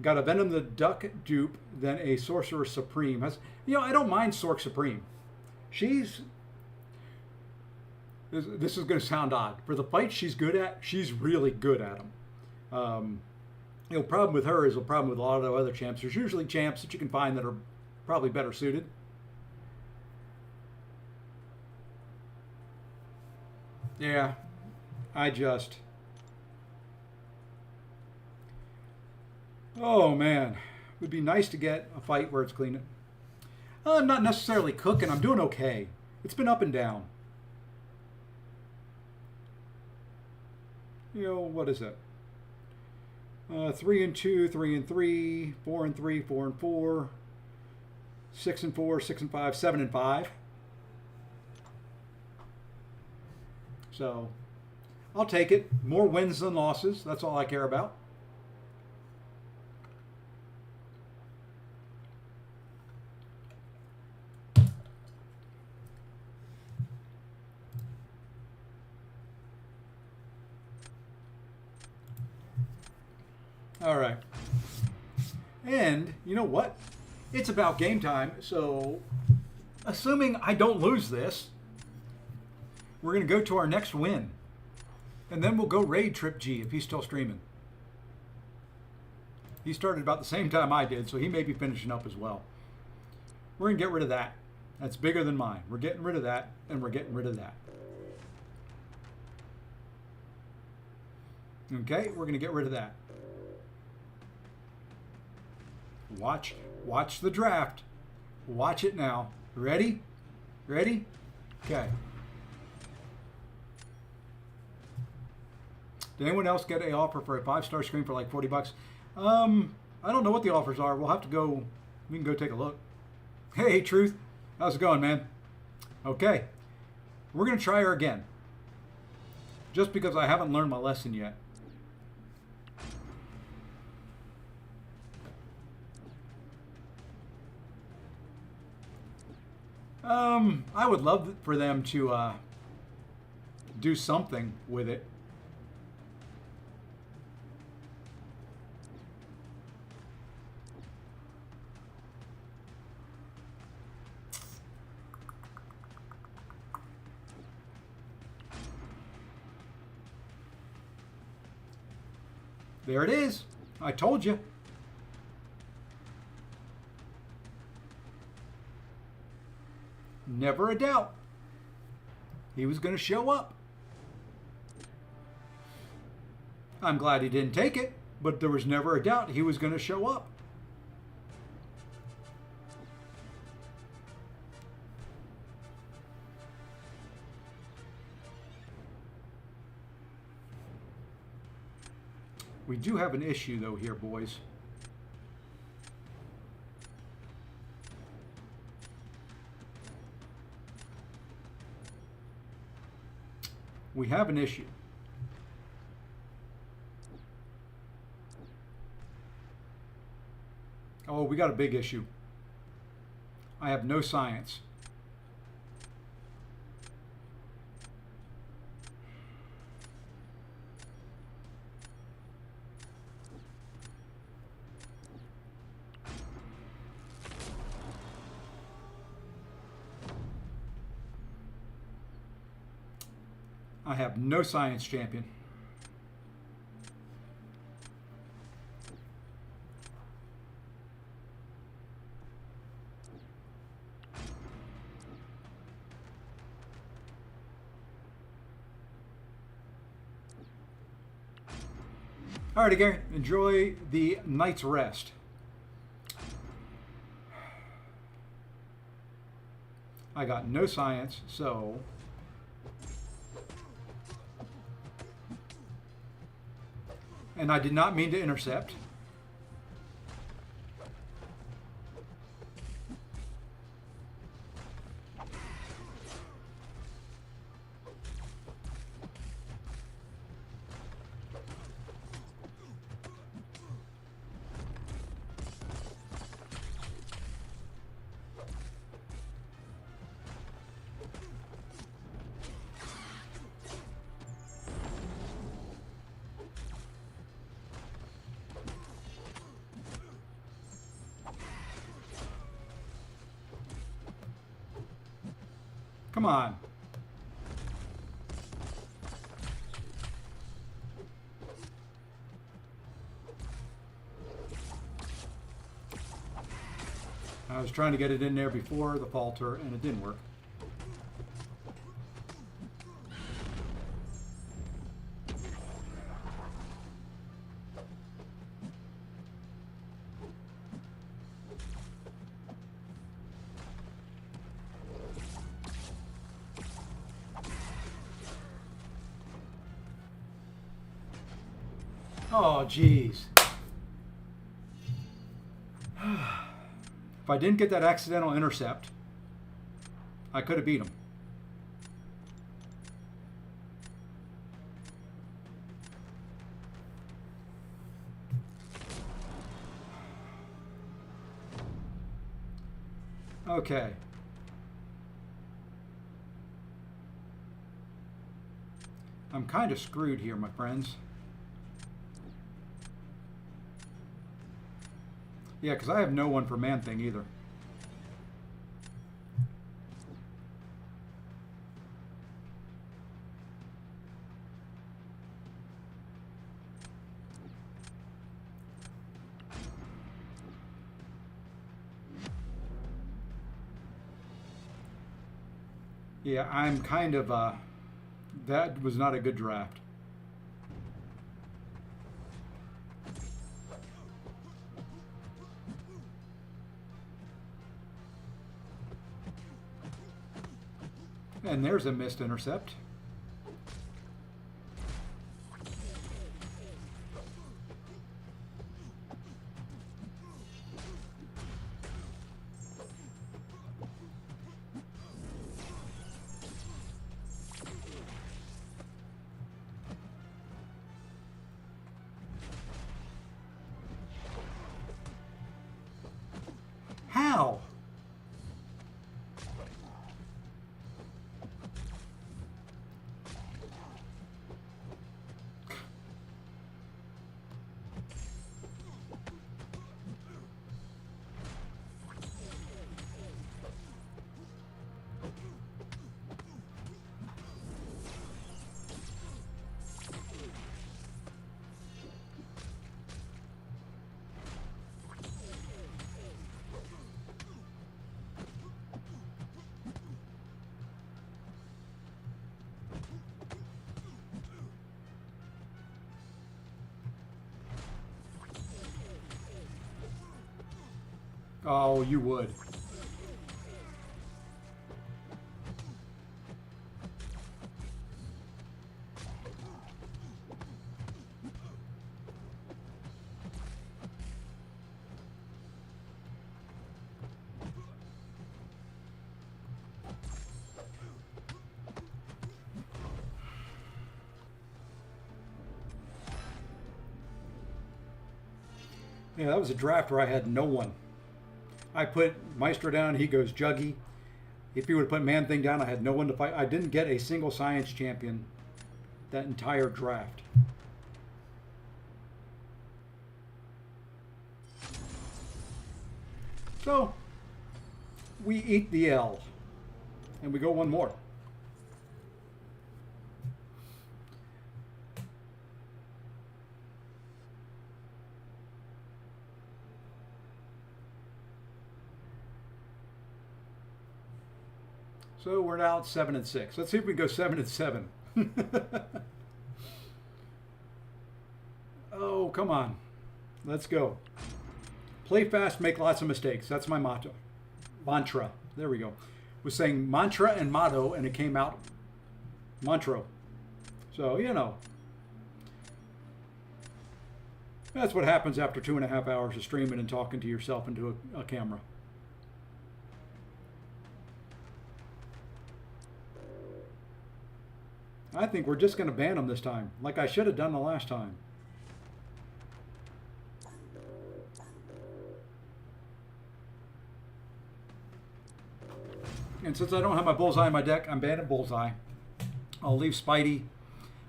Got a Venom the Duck dupe, then a Sorcerer Supreme. You know, I don't mind Sorc Supreme. This is going to sound odd. For the fights she's good at, she's really good at them. You know, problem with her is a problem with a lot of other champs. There's usually champs that you can find that are probably better suited. Yeah, oh man, it would be nice to get a fight where it's clean. I'm not necessarily cooking, I'm doing okay. It's been up and down. You know, what is it? 3 and 2, 3 and 3, 4 and 3, 4 and 4, 6 and 4, 6 and 5, 7 and 5. So I'll take it. More wins than losses. That's all I care about. All right. And you know what? It's about game time. So assuming I don't lose this, we're going to go to our next win. And then we'll go raid Trip G if he's still streaming. He started about the same time I did, so he may be finishing up as well. We're going to get rid of that. That's bigger than mine. We're getting rid of that, and we're getting rid of that. Okay, we're going to get rid of that. Watch the draft. Watch it now. Ready? Ready? Okay. Did anyone else get an offer for a 5-star screen for like 40 bucks? I don't know what the offers are. We'll have to go. We can go take a look. Hey, Truth. How's it going, man? Okay. We're going to try her again. Just because I haven't learned my lesson yet. I would love for them to do something with it. There it is. I told you. Never a doubt. He was going to show up. I'm glad he didn't take it, but there was never a doubt he was going to show up. We do have an issue, though, here, boys. We have an issue. Oh, we got a big issue. I have no science. I have no science champion. All right, again, enjoy the night's rest. I got no science, so... And I did not mean to intercept. Come on. I was trying to get it in there before the falter, and it didn't work. Oh, geez. If I didn't get that accidental intercept, I could have beat him. Okay. I'm kind of screwed here, my friends. Yeah, because I have no one for Man-Thing either. Yeah, I'm kind of, that was not a good draft. And there's a missed intercept. How? Oh, you would. Yeah, that was a draft where I had no one. I put Maestro down, he goes Juggy. If he would have put Man-Thing down, I had no one to fight. I didn't get a single science champion that entire draft. So, we eat the L. And we go one more. So we're now at 7-6. Let's see if we go 7-7. Oh, come on. Let's go. Play fast, make lots of mistakes. That's my motto. Mantra. There we go. Was saying mantra and motto, and it came out Montro. So, you know. That's what happens after 2.5 hours of streaming and talking to yourself into a camera. I think we're just going to ban them this time, like I should have done the last time. And since I don't have my Bullseye in my deck, I'm banning Bullseye. I'll leave Spidey.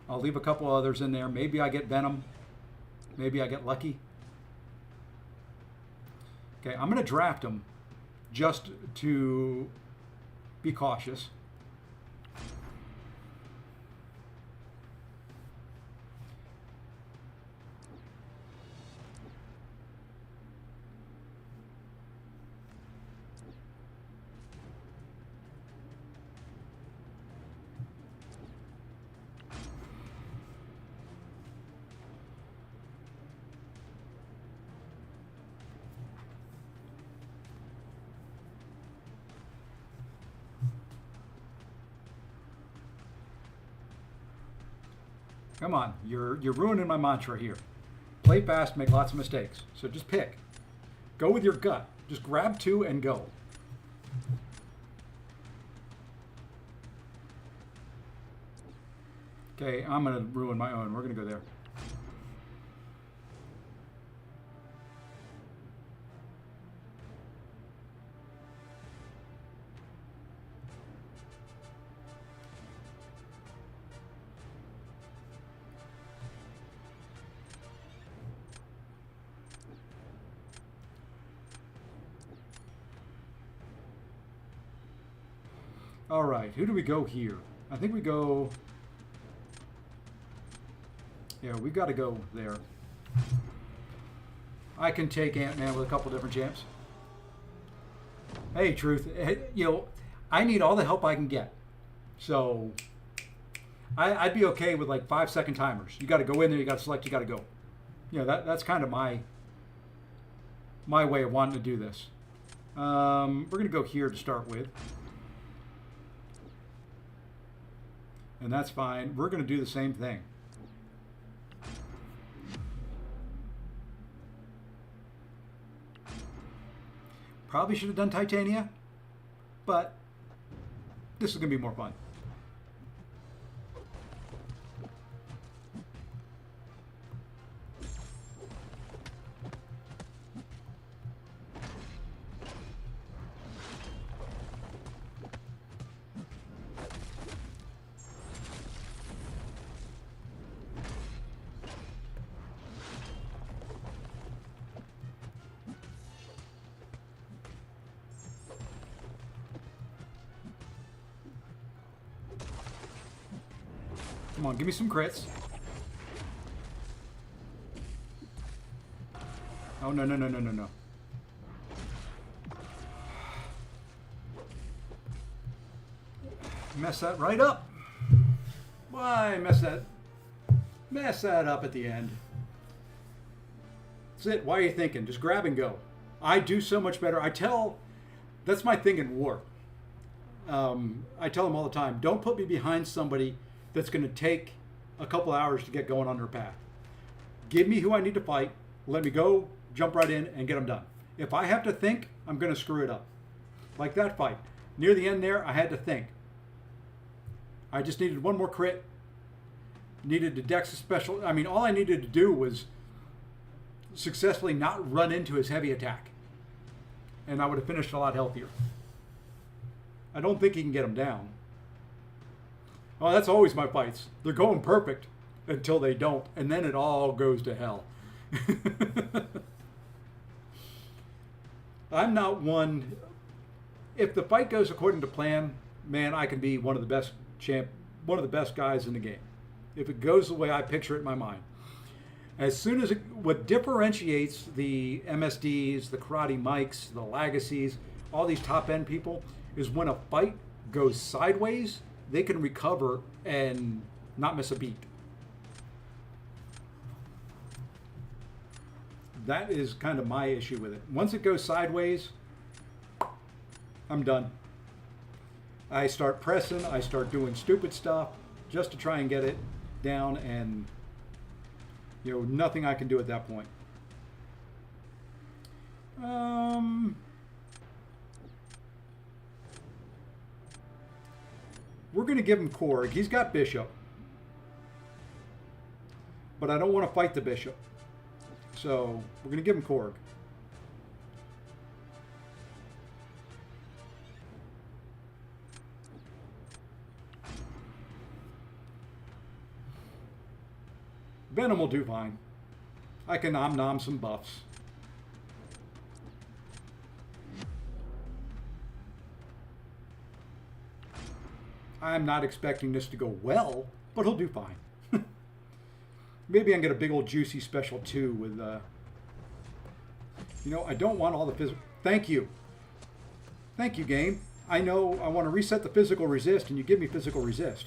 I'll leave a couple others in there. Maybe I get Venom. Maybe I get lucky. Okay, I'm going to draft them just to be cautious. Come on, you're ruining my mantra here. Play fast, make lots of mistakes. So just pick. Go with your gut. Just grab two and go. Okay, I'm going to ruin my own. We're going to go there. All right, who do we go here? I think we go... Yeah, we've got to go there. I can take Ant-Man with a couple different champs. Hey, Truth, you know, I need all the help I can get. So, I'd be okay with like 5-second timers. You got to go in there, you got to select, you got to go. You know, that's kind of my way of wanting to do this. We're going to go here to start with. And that's fine. We're going to do the same thing. Probably should have done Titania, but this is going to be more fun. Come on, give me some crits. Oh, no, no, no, no, no, no. Mess that right up. Why mess that up at the end? That's it. Why are you thinking? Just grab and go. I do so much better. That's my thing in war. I tell them all the time, don't put me behind somebody that's going to take a couple hours to get going on their path. Give me who I need to fight. Let me go, jump right in, and get them done. If I have to think, I'm going to screw it up. Like that fight. Near the end there, I had to think. I just needed one more crit. Needed to dex a special. I mean, all I needed to do was successfully not run into his heavy attack. And I would have finished a lot healthier. I don't think he can get him down. Oh, that's always my fights. They're going perfect until they don't, and then it all goes to hell. I'm not one... If the fight goes according to plan, man, I can be one of the best guys in the game. If it goes the way I picture it in my mind. As soon as what differentiates the MSDs, the Karate Mikes, the Legacies, all these top-end people, is when a fight goes sideways, they can recover and not miss a beat. That is kind of my issue with it. Once it goes sideways, I'm done. I start pressing, I start doing stupid stuff just to try and get it down, and you know, nothing I can do at that point. We're going to give him Korg. He's got Bishop. But I don't want to fight the Bishop. So we're going to give him Korg. Venom will do fine. I can nom some buffs. I'm not expecting this to go well, but he'll do fine. Maybe I can get a big old juicy special too with, you know, I don't want all the physical. Thank you. Thank you, game. I know I want to reset the physical resist, and you give me physical resist.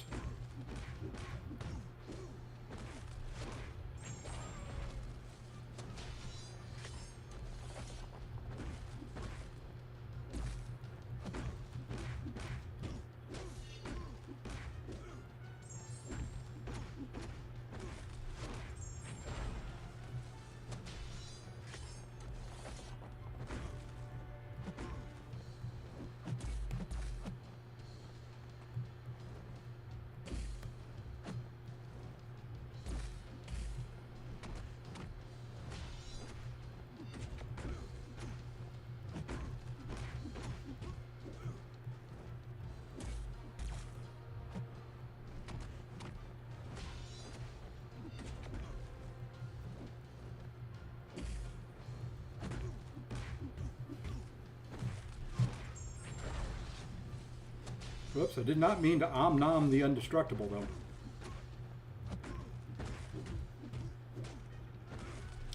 Whoops, I did not mean to nom the indestructible though.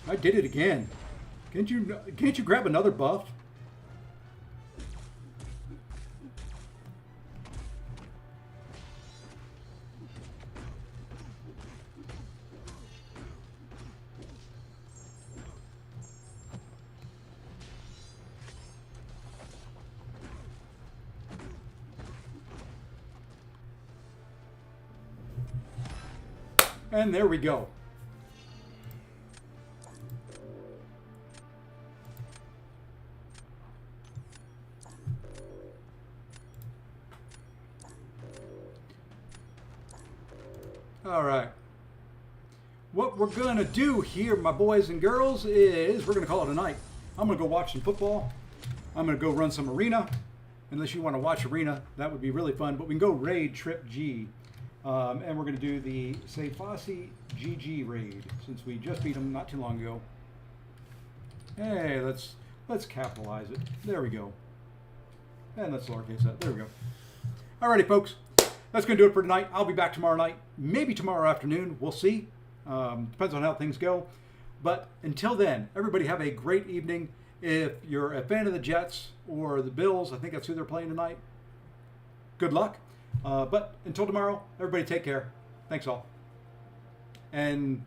I did it again. Can't you grab another buff? And there we go. All right. What we're going to do here, my boys and girls, is we're going to call it a night. I'm going to go watch some football. I'm going to go run some arena. Unless you want to watch arena, that would be really fun. But we can go raid Trip G. And we're going to do the Sefasi GG raid since we just beat them not too long ago. Hey, let's capitalize it. There we go. And let's lowercase that. There we go. Alrighty, folks. That's going to do it for tonight. I'll be back tomorrow night, maybe tomorrow afternoon. We'll see. Depends on how things go. But until then, everybody have a great evening. If you're a fan of the Jets or the Bills, I think that's who they're playing tonight. Good luck. But until tomorrow, everybody take care. Thanks all. And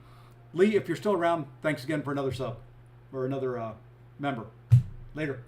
Lee, if you're still around, thanks again for another sub or another member. Later.